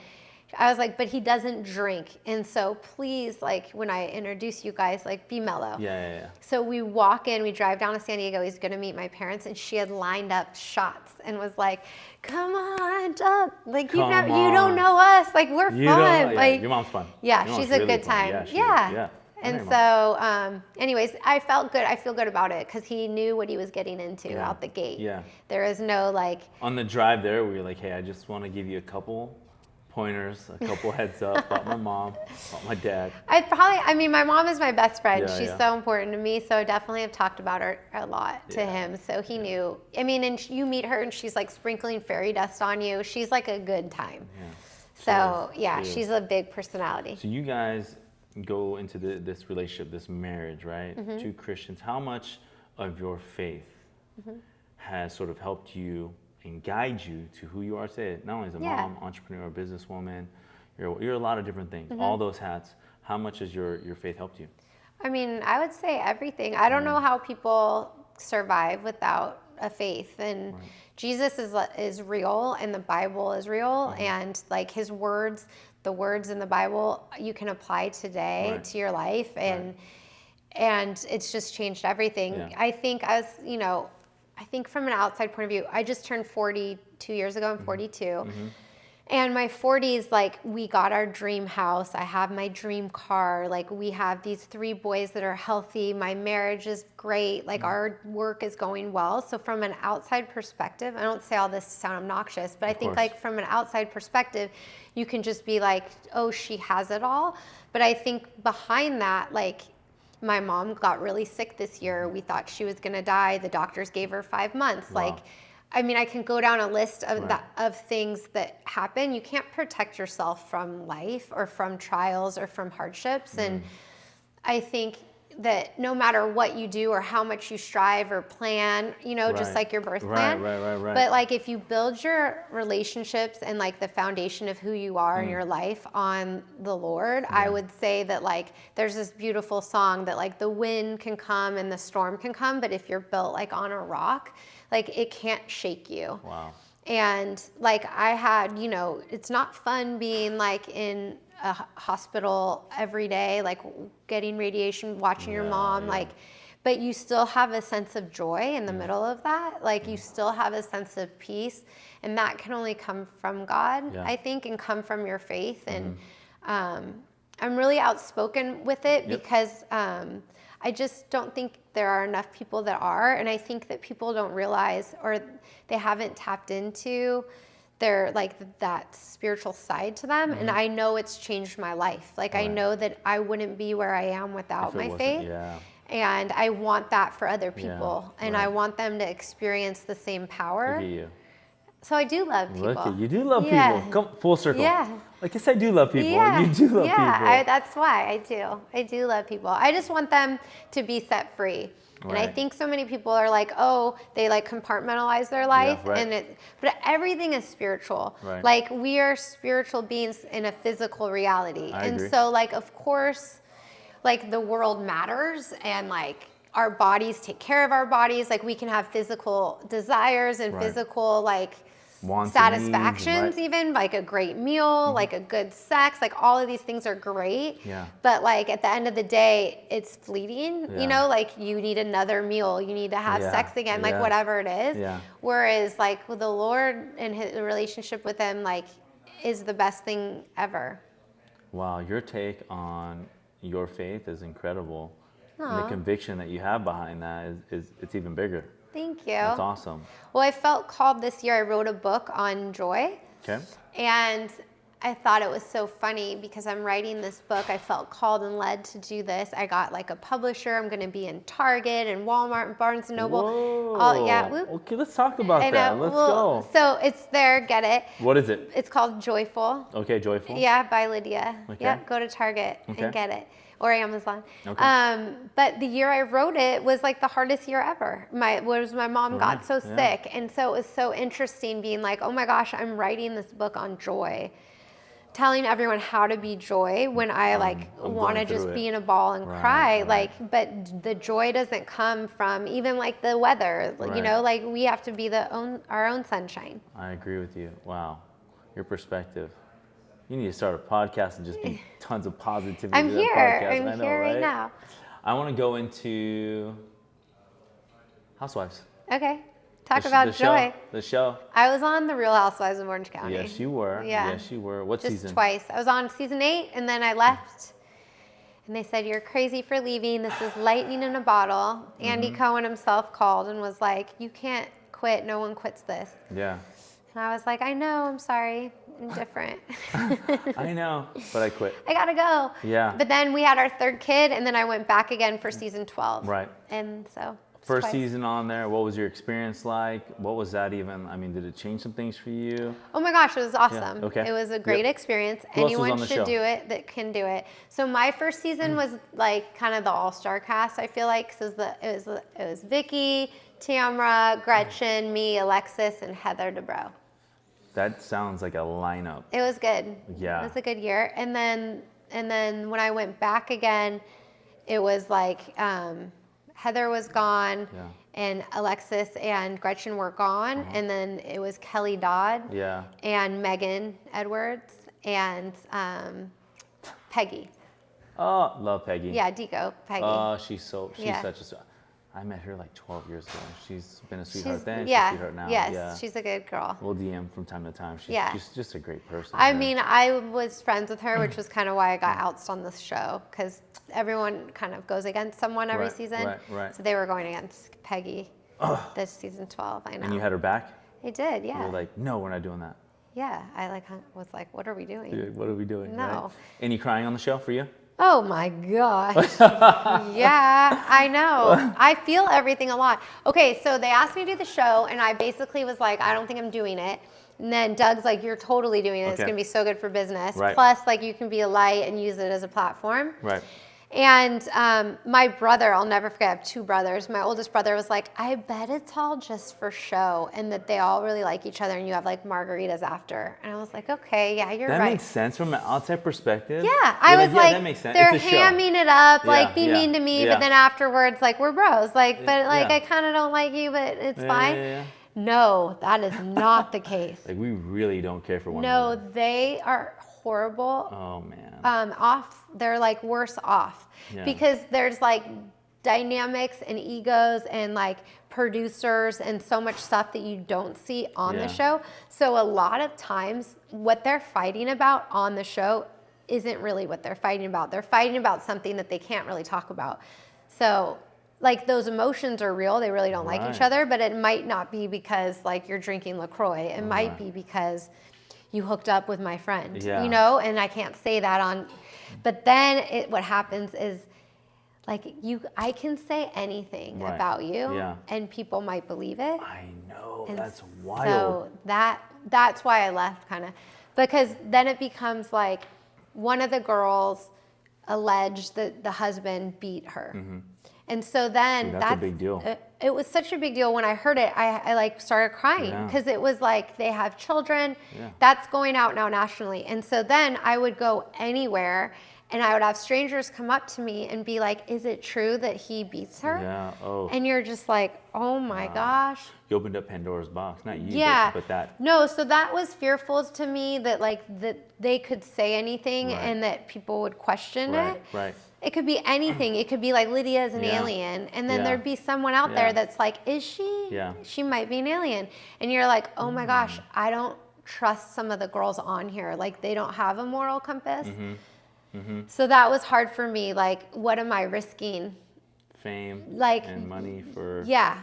I was like, but he doesn't drink. And so please, like, when I introduce you guys, like, be mellow. Yeah. So we walk in, we drive down to San Diego. He's going to meet my parents. And she had lined up shots and was like, come on, Doug. Like, you don't know us. Like, we're fun. Like, your mom's fun. Yeah, your she's a good time. Yeah. And so, anyways, I felt good. I feel good about it because he knew what he was getting into out the gate. Yeah. There was no, like. On the drive there, we were like, hey, I just want to give you a couple pointers, a couple heads up about my mom, about my dad. My mom is my best friend. Yeah, She's so important to me. So I definitely have talked about her a lot to him. So he knew. I mean, and you meet her and she's like sprinkling fairy dust on you. She's like a good time. Yeah. So she's a big personality. So you guys go into this relationship, this marriage, right? Two Christians. How much of your faith has sort of helped you and guide you to who you are today? Not only as a mom, entrepreneur, businesswoman, you're a lot of different things. All those hats. How much has your faith helped you? I mean, I would say everything. I don't know how people survive without a faith. And Jesus is real, and the Bible is real, and like his words, the words in the Bible, you can apply today to your life, and it's just changed everything. Yeah. I think I think from an outside point of view, I just turned 42 years ago. I'm 42. And my 40s, like, we got our dream house. I have my dream car. Like, we have these 3 boys that are healthy. My marriage is great. Like, our work is going well. So from an outside perspective, I don't say all this to sound obnoxious, but I think, like, from an outside perspective, you can just be like, oh, she has it all. But I think behind that, like, my mom got really sick this year. We thought she was going to die. The doctors gave her 5 months. Wow. Like, I mean, I can go down a list of things that happen. You can't protect yourself from life or from trials or from hardships. And I think that no matter what you do or how much you strive or plan, just like your birth plan. Right. But like if you build your relationships and like the foundation of who you are in your life on the Lord, I would say that like there's this beautiful song that like the wind can come and the storm can come, but if you're built like on a rock, like it can't shake you. Wow. And like I had, it's not fun being like in a hospital every day, like getting radiation, watching your mom, like, but you still have a sense of joy in the middle of that. Like you still have a sense of peace, and that can only come from God, I think, and come from your faith. And I'm really outspoken with it because I just don't think there are enough people that are, and I think that people don't realize or they haven't tapped into their like that spiritual side to them. And I know it's changed my life. Like I know that I wouldn't be where I am without my faith. And I want that for other people, and I want them to experience the same power. Look at you. So I do love people. Look at you. Do love people. Come full circle. Like yes, I do love people. Yeah. You do love people. That's why I do. I do love people. I just want them to be set free. And I think so many people are like, oh, they like compartmentalize their life, but everything is spiritual. Like we are spiritual beings in a physical reality. I agree. So like, of course, like the world matters, and like our bodies take care of our bodies. Like we can have physical desires and physical like wants, satisfactions, even like a great meal, like a good sex, like all of these things are great. But like at the end of the day, it's fleeting, like you need another meal, you need to have sex again, like whatever it is. Whereas like with the Lord and his relationship with him, like is the best thing ever. Wow, your take on your faith is incredible. And the conviction that you have behind that is it's even bigger. Thank you. That's awesome. Well, I felt called this year. I wrote a book on joy. Okay. And I thought it was so funny because I'm writing this book. I felt called and led to do this. I got like a publisher. I'm going to be in Target and Walmart and Barnes and Noble. Whoa. Okay, let's talk about that. Let's go. So it's there. Get it. What is it? It's called Joyful. Okay, Joyful. Yeah, by Lydia. Okay. Yeah, go to Target and get it. Or Amazon. Okay. But the year I wrote it was like the hardest year ever. My mom got so sick. And so it was so interesting being like, oh my gosh, I'm writing this book on joy. Telling everyone how to be joy when I want to just be in a ball and cry. But the joy doesn't come from even like the weather, you know, like we have to be our own sunshine. I agree with you. Wow. Your perspective. You need to start a podcast and just be tons of positivity. I'm here. I'm here right now. I want to go into Housewives. Okay. Talk about joy. The show. I was on The Real Housewives of Orange County. Yes, you were. Yeah. Yes, you were. What just season? Twice. I was on season 8, and then I left. And they said, you're crazy for leaving. This is lightning in a bottle. Andy Cohen himself called and was like, you can't quit. No one quits this. Yeah. And I was like, I know. I'm sorry. I'm different. I know, but I quit. I gotta go. Yeah. But then we had our 3rd kid, and then I went back again for season 12. Right. And so. First twice. season on there, what was your experience like? What was that even? I mean, did it change some things for you? Oh my gosh, it was awesome. Yeah. Okay. It was a great experience. Who else was Anyone on the should show? do it that can do it. So my first season was like kind of the all-star cast, I feel like. Cause it was Vicky, Tamra, Gretchen, me, Alexis, and Heather Dubrow. That sounds like a lineup. It was good. Yeah. It was a good year. And then when I went back again, it was like Heather was gone. Yeah. And Alexis and Gretchen were gone, and then it was Kelly Dodd, and Megan Edwards, and Peggy. Oh, love Peggy. Yeah, Deco, Peggy. Oh, she's such a. I met her like 12 years ago. She's been a sweetheart then. She's a sweetheart now. Yes, she's a good girl. We'll DM from time to time. She's just a great person. I mean, I was friends with her, which was kind of why I got ousted on this show, because everyone kind of goes against someone every season. Right. So they were going against Peggy this season 12, I know. And you had her back? I did, yeah. You were like, no, we're not doing that. Yeah, I was like, what are we doing? Yeah, what are we doing? No. Right? Any crying on the show for you? Oh my gosh. Yeah, I know. I feel everything a lot. Okay, so they asked me to do the show, and I basically was like, I don't think I'm doing it. And then Doug's like, you're totally doing it. It's going to be so good for business. Right. Plus, like, you can be a light and use it as a platform. Right. And my brother, I'll never forget, I have 2 brothers. My oldest brother was like, I bet it's all just for show and that they all really like each other and you have like margaritas after. And I was like, okay, yeah, you're right. That makes sense from an outside perspective. Yeah, I was like, that makes sense. They're it's a show. hamming it up, like be mean to me, but then afterwards, like we're bros. Like, but like I kind of don't like you, but it's fine. Yeah. No, that is not the case. Like we really don't care for one another. No, they are horrible. Oh man. They're like worse off because there's like dynamics and egos and like producers and so much stuff that you don't see on the show. So a lot of times what they're fighting about on the show isn't really what they're fighting about. They're fighting about something that they can't really talk about. So like those emotions are real. They really don't like each other, but it might not be because like you're drinking LaCroix. It might be because you hooked up with my friend, you know, and I can't say that on, but then what happens is like I can say anything about you and people might believe it. I know, and that's wild. So that's why I left kind of, because then it becomes like one of the girls alleged that the husband beat her. Mm-hmm. And so then that's a big deal. It was such a big deal when I heard it. I like started crying because it was like they have children. That's going out now nationally. And so then I would go anywhere and I would have strangers come up to me and be like, is it true that he beats her? Yeah. Oh. And you're just like, oh my gosh. You opened up Pandora's box. Not you, but that. No, so that was fearful to me that like that they could say anything and that people would question it. Right. It could be anything. It could be like Lydia is an alien. And then there'd be someone out there that's like, is she? Yeah. She might be an alien. And you're like, oh my gosh, I don't trust some of the girls on here. Like they don't have a moral compass. Mm-hmm. Mm-hmm. So that was hard for me. Like, what am I risking? Fame like, and money for... Yeah.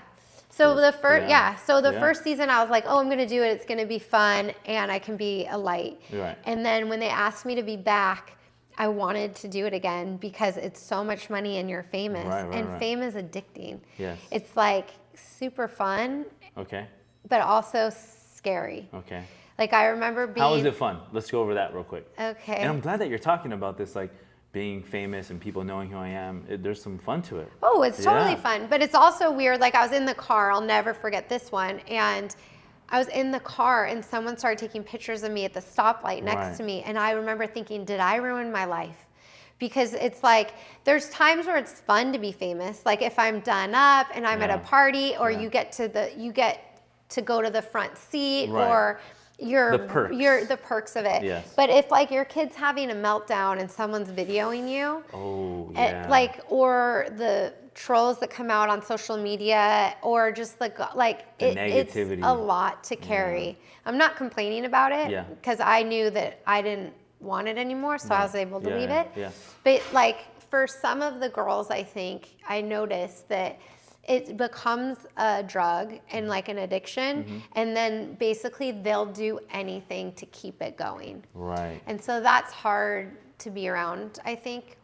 So the first season I was like, oh, I'm going to do it. It's going to be fun and I can be a light. Right. And then when they asked me to be back, I wanted to do it again because it's so much money and you're famous. And fame is addicting. Yes. It's like super fun. Okay. But also scary. Okay. Like I remember being... How is it fun? Let's go over that real quick. Okay. And I'm glad that you're talking about this, like being famous and people knowing who I am. There's some fun to it. Oh, it's totally fun. But it's also weird. Like I was in the car. I'll never forget this one. And I was in the car and someone started taking pictures of me at the stoplight next to me. And I remember thinking, did I ruin my life? Because it's like, there's times where it's fun to be famous. Like if I'm done up and I'm at a party or you get to go to the front seat or the perks of it. Yes. But if like your kid's having a meltdown and someone's videoing you, or the trolls that come out on social media, or just the negativity, it's a lot to carry. Yeah. I'm not complaining about it because I knew that I didn't want it anymore, so I was able to leave it. Yeah. But like for some of the girls, I think I noticed that it becomes a drug and like an addiction, and then basically they'll do anything to keep it going. Right. And so that's hard to be around, I think,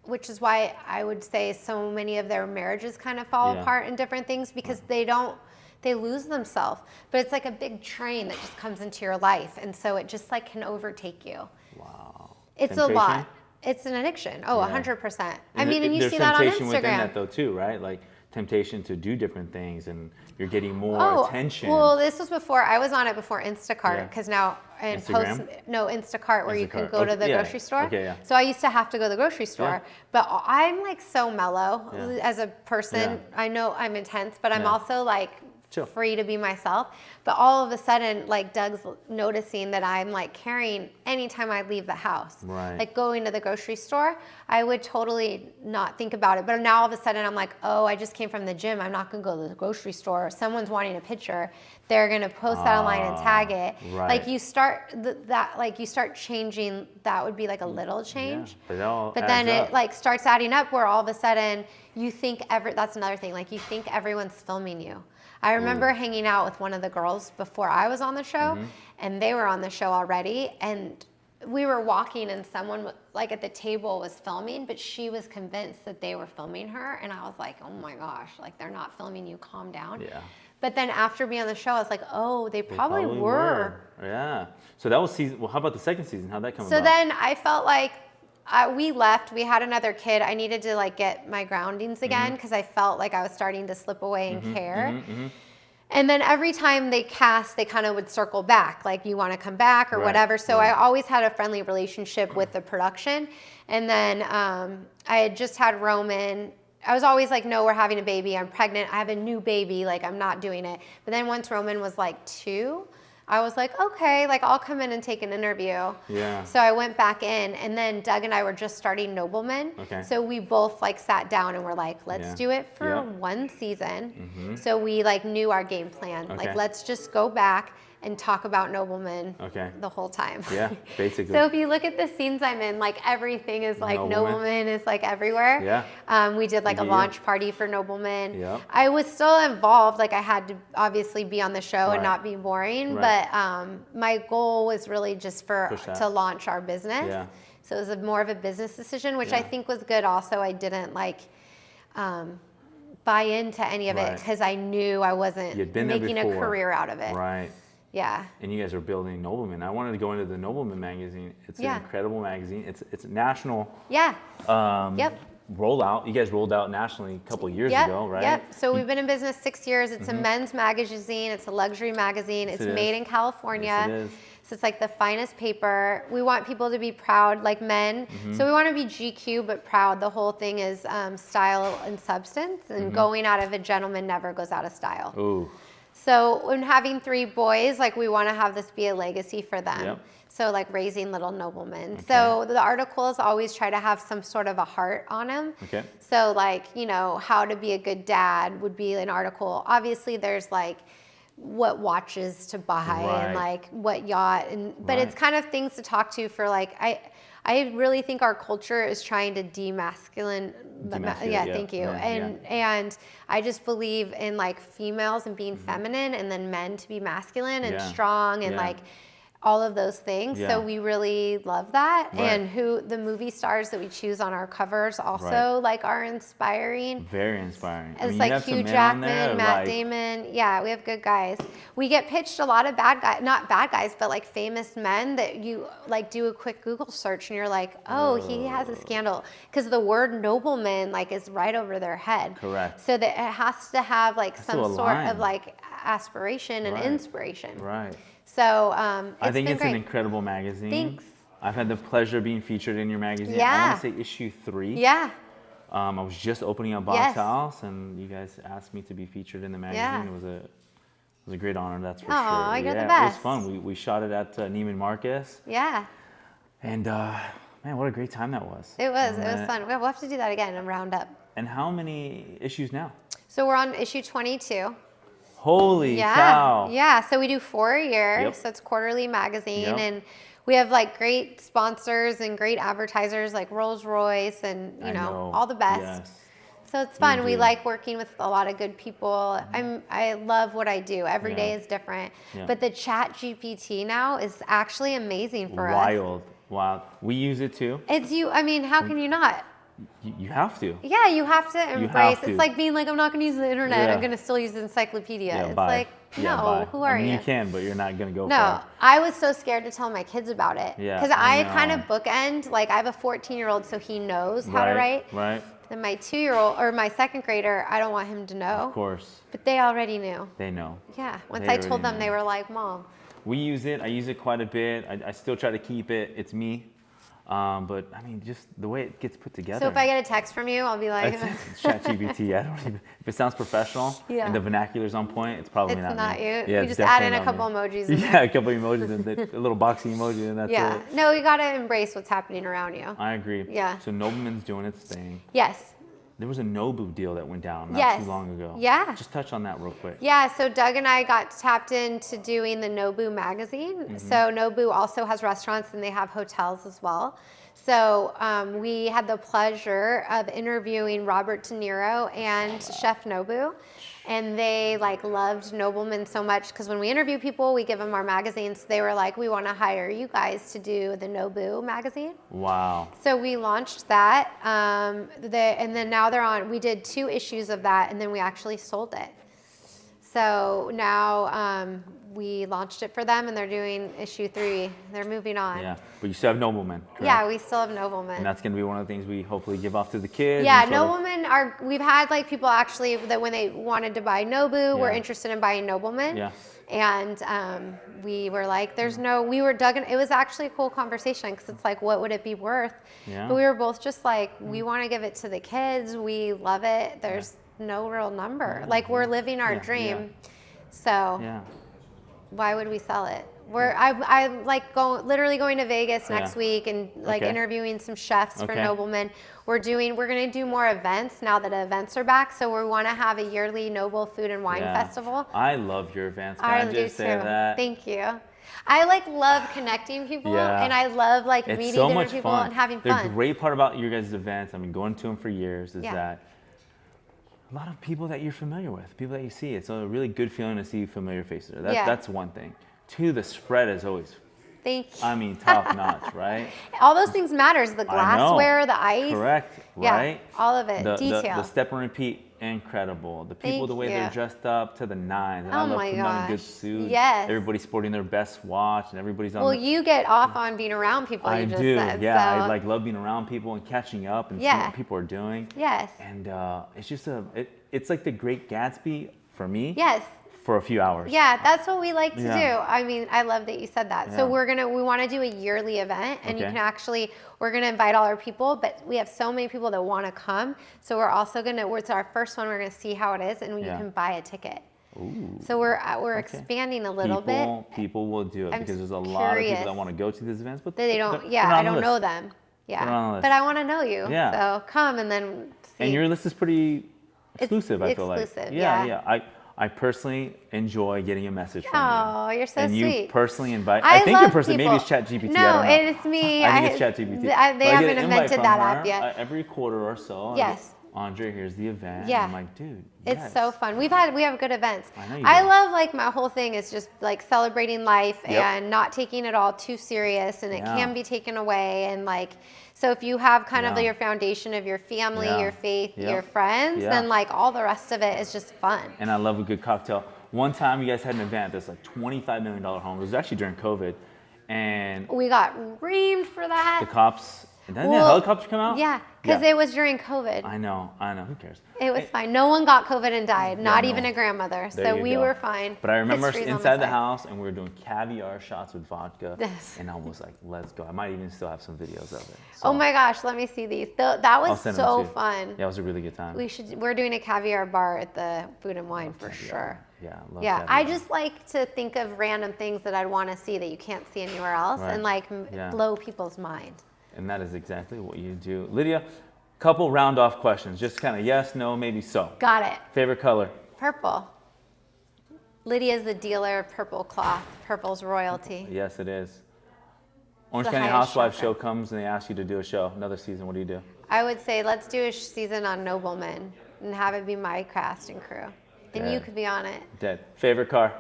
which is why I would say so many of their marriages kind of fall apart in different things because they lose themselves. But it's like a big train that just comes into your life, and so it just like can overtake you. Wow. It's temptation? A lot. It's an addiction. Oh, 100%. I mean, and you see that on Instagram. There's temptation within that though too, right? Like temptation to do different things and you're getting more attention. Well, this was before, I was on it before Instacart because now, and Instacart where you can go to the grocery store. Okay, yeah. So I used to have to go to the grocery store, but I'm like so mellow as a person. I know I'm intense, but I'm also like free to be myself. But all of a sudden, like Doug's noticing that I'm like carrying anytime I leave the house. Right. Like going to the grocery store, I would totally not think about it. But now all of a sudden I'm like, oh, I just came from the gym. I'm not going to go to the grocery store. Someone's wanting a picture. They're going to post that online and tag it. Right. Like you start you start changing. That would be like a little change. Yeah, but then it like starts adding up where all of a sudden you think that's another thing. Like you think everyone's filming you. I remember hanging out with one of the girls before I was on the show, and they were on the show already, and we were walking and someone like at the table was filming, but she was convinced that they were filming her, and I was like, oh my gosh, like they're not filming you, calm down. Yeah. But then after being on the show, I was like, oh, they probably were. Yeah. So that was season, well, how about the second season? How'd that come about? So then I felt like we left, we had another kid. I needed to like get my groundings again because I felt like I was starting to slip away in care. And then every time they cast, they kind of would circle back, like you want to come back or whatever. So I always had a friendly relationship with the production. And then I had just had Roman. I was always like, no, we're having a baby. I'm pregnant. I have a new baby. Like, I'm not doing it. But then once Roman was like 2, I was like, okay, like I'll come in and take an interview. Yeah. So I went back in, and then Doug and I were just starting Nobleman. Okay. So we both like sat down and were like, let's do it for 1 season. So we like knew our game plan. Okay. Like, let's just go back and talk about Nobleman the whole time. Yeah, basically. So if you look at the scenes I'm in, like everything is like Nobleman is like everywhere. Yeah. We did like a launch party for Nobleman. Yep. I was still involved. Like I had to obviously be on the show and not be boring. But my goal was really just to launch our business. Yeah. So it was more of a business decision, which I think was good. Also, I didn't like buy into any of it because I knew I wasn't making a career out of it. Right. Yeah. And you guys are building Nobleman. I wanted to go into the Nobleman magazine. It's an incredible magazine. It's a national rollout. You guys rolled out nationally a couple of years ago, right? Yep. So we've been in business 6 years. It's a men's magazine. It's a luxury magazine. It's made in California. Yes, it is. So it's like the finest paper. We want people to be proud, like men. So we want to be GQ, but proud. The whole thing is style and substance. And going out of a gentleman never goes out of style. Ooh. So when having 3 boys, like we want to have this be a legacy for them. Yep. So like raising little noblemen. Okay. So the articles always try to have some sort of a heart on them. Okay. So like, you know, how to be a good dad would be an article. Obviously there's like what watches to buy and like what yacht, but it's kind of things to talk to for like, I really think our culture is trying to demasculine. Thank you. And I just believe in like females and being feminine, and then men to be masculine and strong and like all of those things. So we really love that. And who the movie stars that we choose on our covers also like are inspiring. Very inspiring. It's like Hugh Jackman, Matt Damon. Yeah, we have good guys. We get pitched a lot of bad guys, not bad guys, but like famous men that you like do a quick Google search and you're like, oh, he has a scandal. Because the word nobleman like is right over their head. Correct. So that it has to have like some sort of like aspiration and inspiration. Right. So I think it's great. an incredible magazine. Thanks. I've had the pleasure of being featured in your magazine. Yeah. I want to say issue 3. Yeah. I was just opening up BOXHAUS, and you guys asked me to be featured in the magazine. It was a great honor, that's for sure. Oh, you're the best. It was fun. We shot it at Neiman Marcus. Yeah. And man, what a great time that was. It was fun. We'll have to do that again and round up. And how many issues now? So we're on issue 22. Holy cow. Yeah, so we do 4 a year, so it's quarterly magazine, and we have like great sponsors and great advertisers like Rolls-Royce and you know all the best. Yes. So it's fun. We like working with a lot of good people. I love what I do. Every day is different. But the Chat GPT now is actually amazing for us. Wild. We use it too. It's I mean, how can you not? You have to. Yeah, you have to embrace. It's like being like, I'm not going to use the internet. I'm going to still use the encyclopedia. It's like, no, who are you? You can, but you're not going to go No, for it. I was so scared to tell my kids about it. Yeah, because I kind of bookend. Like, I have a 14-year-old, so he knows how to write. Right. And my 2-year-old, or my 2nd grader, I don't want him to know. Of course. But they already knew. They know. Yeah. Once I told them, they were like, Mom. We use it. I use it quite a bit. I still try to keep it. It's me. But I mean, just the way it gets put together. So if I get a text from you, I'll be like, it's ChatGPT. I don't even. If it sounds professional and the vernacular's on point, it's probably it's not me. you. Yeah, you just add in a couple emojis. In there. A couple emojis and a little boxy emoji, and that's it. No, you gotta embrace what's happening around you. I agree. Yeah. So Nobleman's doing its thing. Yes. There was a Nobu deal that went down not too long ago. Yeah. Just touch on that real quick. Yeah, so Doug and I got tapped into doing the Nobu magazine. So Nobu also has restaurants and they have hotels as well. So we had the pleasure of interviewing Robert De Niro and Chef Nobu. And they like loved Nobleman so much because when we interview people, we give them our magazines. They were like, we want to hire you guys to do the Nobu magazine. Wow. So we launched that. And then now they're on, we did 2 issues of that and then we actually sold it. So now we launched it for them and they're doing issue 3. They're moving on. Yeah, but you still have Nobleman, correct? Yeah, we still have Nobleman. And that's going to be one of the things we hopefully give off to the kids. Yeah, Nobleman we've had like people actually that when they wanted to buy Nobu were interested in buying Nobleman. Yeah. And we were like, it was actually a cool conversation because it's like, what would it be worth? Yeah. But we were both just like, we want to give it to the kids. We love it. There's no real number. Yeah. Like we're living our dream. So why would we sell it? I like literally going to Vegas next week and like interviewing some chefs for Nobleman. We're gonna do more events now that events are back. So we want to have a yearly Noble Food and Wine Festival. I love your events. Can I I just say that? Thank you. I like love connecting people and I love like meeting different people and having fun. The great part about your guys' events, I mean, going to them for years, is that a lot of people that you're familiar with, people that you see. It's a really good feeling to see familiar faces. That's one thing. 2, the spread is always, thank you. I mean, top notch, right? All those things matters. The glassware, the ice. Correct, right? All of it, detail. The step and repeat, incredible. The people, the way they're dressed up to the nines. And I love putting on a good suit. Yes. Everybody's sporting their best watch and everybody's on. Well, you get off on being around people, I you just do, said. yeah. So. I like love being around people and catching up and seeing what people are doing. Yes. And it's just it's like the Great Gatsby for me. Yes. For a few hours. Yeah, that's what we like to do. I mean, I love that you said that. So we want to do a yearly event and you can we're going to invite all our people, but we have so many people that want to come. So we're also it's our first one. We're going to see how it is and you can buy a ticket. Ooh. So we're expanding a little bit. People will do it because there's a lot of people that want to go to these events, but they don't. I don't know them. Yeah, but I want to know you. Yeah. So come and then see. And your list is pretty exclusive. I feel like. Exclusive. Yeah. I personally enjoy getting a message from Oh, you're so and sweet. you personally invite. I think love you're personally. people. Maybe it's ChatGPT. No, I don't know. it's me. I think it's ChatGPT. They But I get haven't an invite invented from that her, app yet. every quarter or so. Yes. Andre, here's the event. Yeah. And I'm like, dude, It's yes. so fun. We have good events. I know you I do. love, like, my whole thing is just like celebrating life Yep. and not taking it all too serious, and it Yeah. can be taken away. And like, so if you have kind of Yeah. your foundation of your family, Yeah. your faith, Yep. your friends, Yeah. then like all the rest of it is just fun. And I love a good cocktail. One time you guys had an event that's like $25 million home. It was actually during COVID. And We got reamed for that. the cops, didn't the Well, helicopter come out? Yeah, because Yeah. it was during COVID. I know, who cares? It was fine. No one got COVID and died, not no. even a grandmother. There So you we go. were fine. But I remember History's on inside the side. house and we were doing caviar shots with vodka. Yes. And I was like, let's go. I might even still have some videos of it. Oh So my gosh, let me see these. That I'll was send them so to you. fun. Yeah, it was a really good time. We're doing a caviar bar at the Food and Wine for sure. Yeah, I love Yeah, caviar. I just like to think of random things that I'd want to see that you can't see anywhere else, Right. and like Yeah. blow people's mind. And that is exactly what you do. Lydia, couple round off questions. Just kind of yes, no, maybe so. Got it. Favorite color? Purple. Lydia's the dealer of purple cloth. Purple's royalty. Yes, it is. Orange the County highest Housewives chakra. show comes and they ask you to do a show, another season. What do you do? I would say let's do a season on Nobleman and have it be my cast and crew, and you Dead. could be on it. Dead. Favorite car?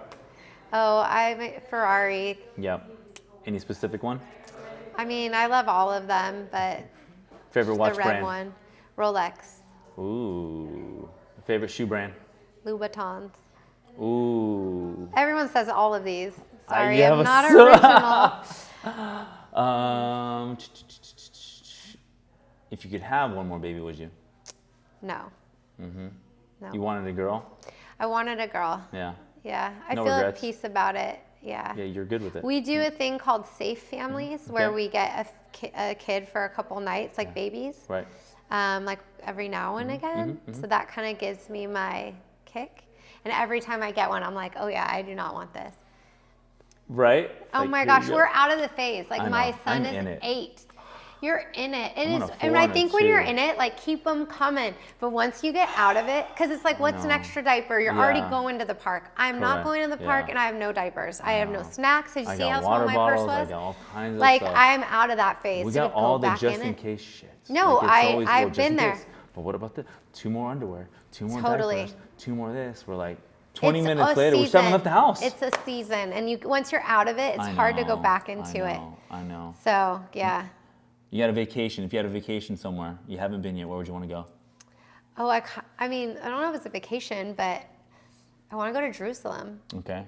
Oh, I'm a Ferrari. Yep. Any specific one? I mean, I love all of them, but Favorite watch the red brand? one, Rolex, Ooh. Favorite shoe brand? Louboutins. Ooh. Everyone says all of these. Sorry, you I'm have not a- original. If you could have one more baby, would you? No. Mm-hmm. No. You wanted a girl? I wanted a girl. Yeah. Yeah. I No feel regrets? at peace about it. Yeah. Yeah, you're good with it. We do a thing called safe families where Okay. we get a kid for a couple nights, like babies, Right. like every now and again. So that kind of gives me my kick. And every time I get one, I'm like, oh yeah, I do not want this. Right? Oh Like, my here gosh, you go. we're out of the phase. Like I my know. son I'm in is it. 8. You're in it. It I'm on is, a and I 4 think and a when you're 2. in it, like keep them coming. But once you get out of it, because it's like, what's an know. extra diaper? You're already Yeah. going to the park. I'm not Correct. going to the park, Yeah. and I have no diapers. I have no snacks. Did you I see how got small water my purse bottles. I was? got all kinds Like of stuff. I'm out of that phase. We to got go all the back just in in it. case shit. No, Like, it's always, I've just been in there. case. But what about the 2 more underwear, 2 more Totally. diapers, 2 more this? We're like 20 It's minutes a later, we still haven't season. left the house. It's a season, and once you're out of it, it's I hard to go know, back into it. I know. So yeah. You got a vacation. If you had a vacation somewhere you haven't been yet, where would you want to go? Oh, I mean, I don't know if it's a vacation, but I want to go to Jerusalem. Okay.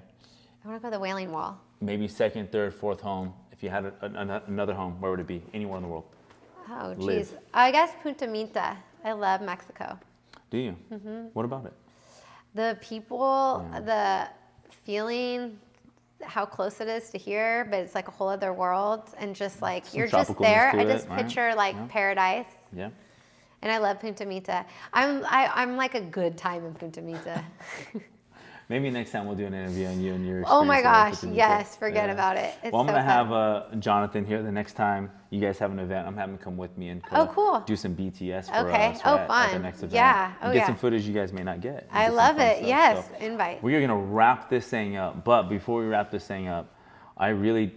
I want to go to the Wailing Wall. Maybe second, third, fourth home. If you had another home, where would it be? Anywhere in the world. Oh, Live. geez. I guess Punta Mita. I love Mexico. Do you? What about it? The people, the feeling, how close it is to here, but it's like a whole other world, and just like Some you're just tropicalness there. to I it, just right? picture like Yeah. paradise, Yeah. and I love Punta Mita. I'm like a good time in Punta Mita. Maybe next time we'll do an interview on you and your Oh my experience gosh, with the music. yes, forget Yeah. about it. It's Well, I'm so gonna fun. have Jonathan here the next time you guys have an event. I'm having him come with me and Oh, cool. do some BTS for Okay. us Oh, at the fun. next event. Yeah. And Oh, get yeah. some footage you guys may not get. And I get some love fun it. stuff. Yes, So invite. we are gonna wrap this thing up, but before we wrap this thing up, I really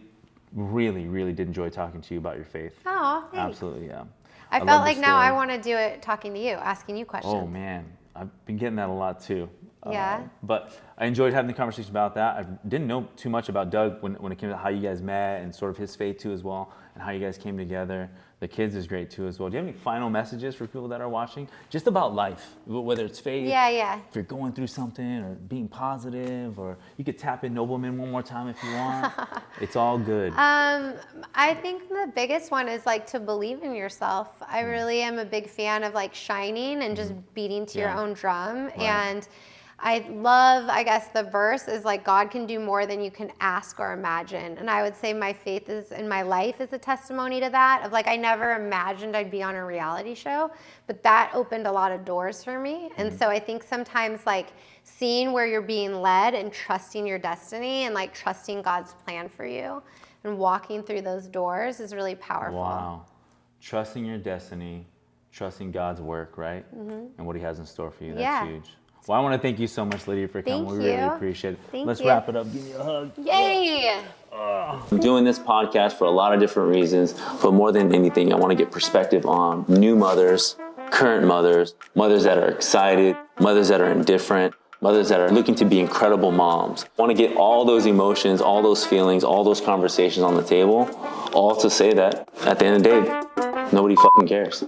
did enjoy talking to you about your faith. Oh, thanks. Absolutely, yeah. I love felt the like now I story. want to do it talking to you, asking you questions. Oh man, I've been getting that a lot too. Yeah. But I enjoyed having the conversation about that. I didn't know too much about Doug when it came to how you guys met and sort of his faith too as well, and how you guys came together. The kids is great too as well. Do you have any final messages for people that are watching? Just about life, whether it's faith, Yeah. if you're going through something, or being positive, or you could tap in Nobleman one more time if you want. It's all good. I think the biggest one is like to believe in yourself. I really am a big fan of like shining and just beating to your Yeah. own drum. And I love, I guess the verse is like God can do more than you can ask or imagine. And I would say my faith is in my life is a testimony to that, of like I never imagined I'd be on a reality show, but that opened a lot of doors for me. And so I think sometimes like seeing where you're being led and trusting your destiny and like trusting God's plan for you and walking through those doors is really powerful. Wow. Trusting your destiny, trusting God's work, right? And what he has in store for you. That's Yeah. huge. Well, I want to thank you so much, Lydia, for coming. Thank We really you. appreciate it. Thank Let's you. wrap it up. Give me a hug. Yay! I'm doing this podcast for a lot of different reasons, but more than anything, I want to get perspective on new mothers, current mothers, mothers that are excited, mothers that are indifferent, mothers that are looking to be incredible moms. I want to get all those emotions, all those feelings, all those conversations on the table, all to say that at the end of the day, nobody fucking cares.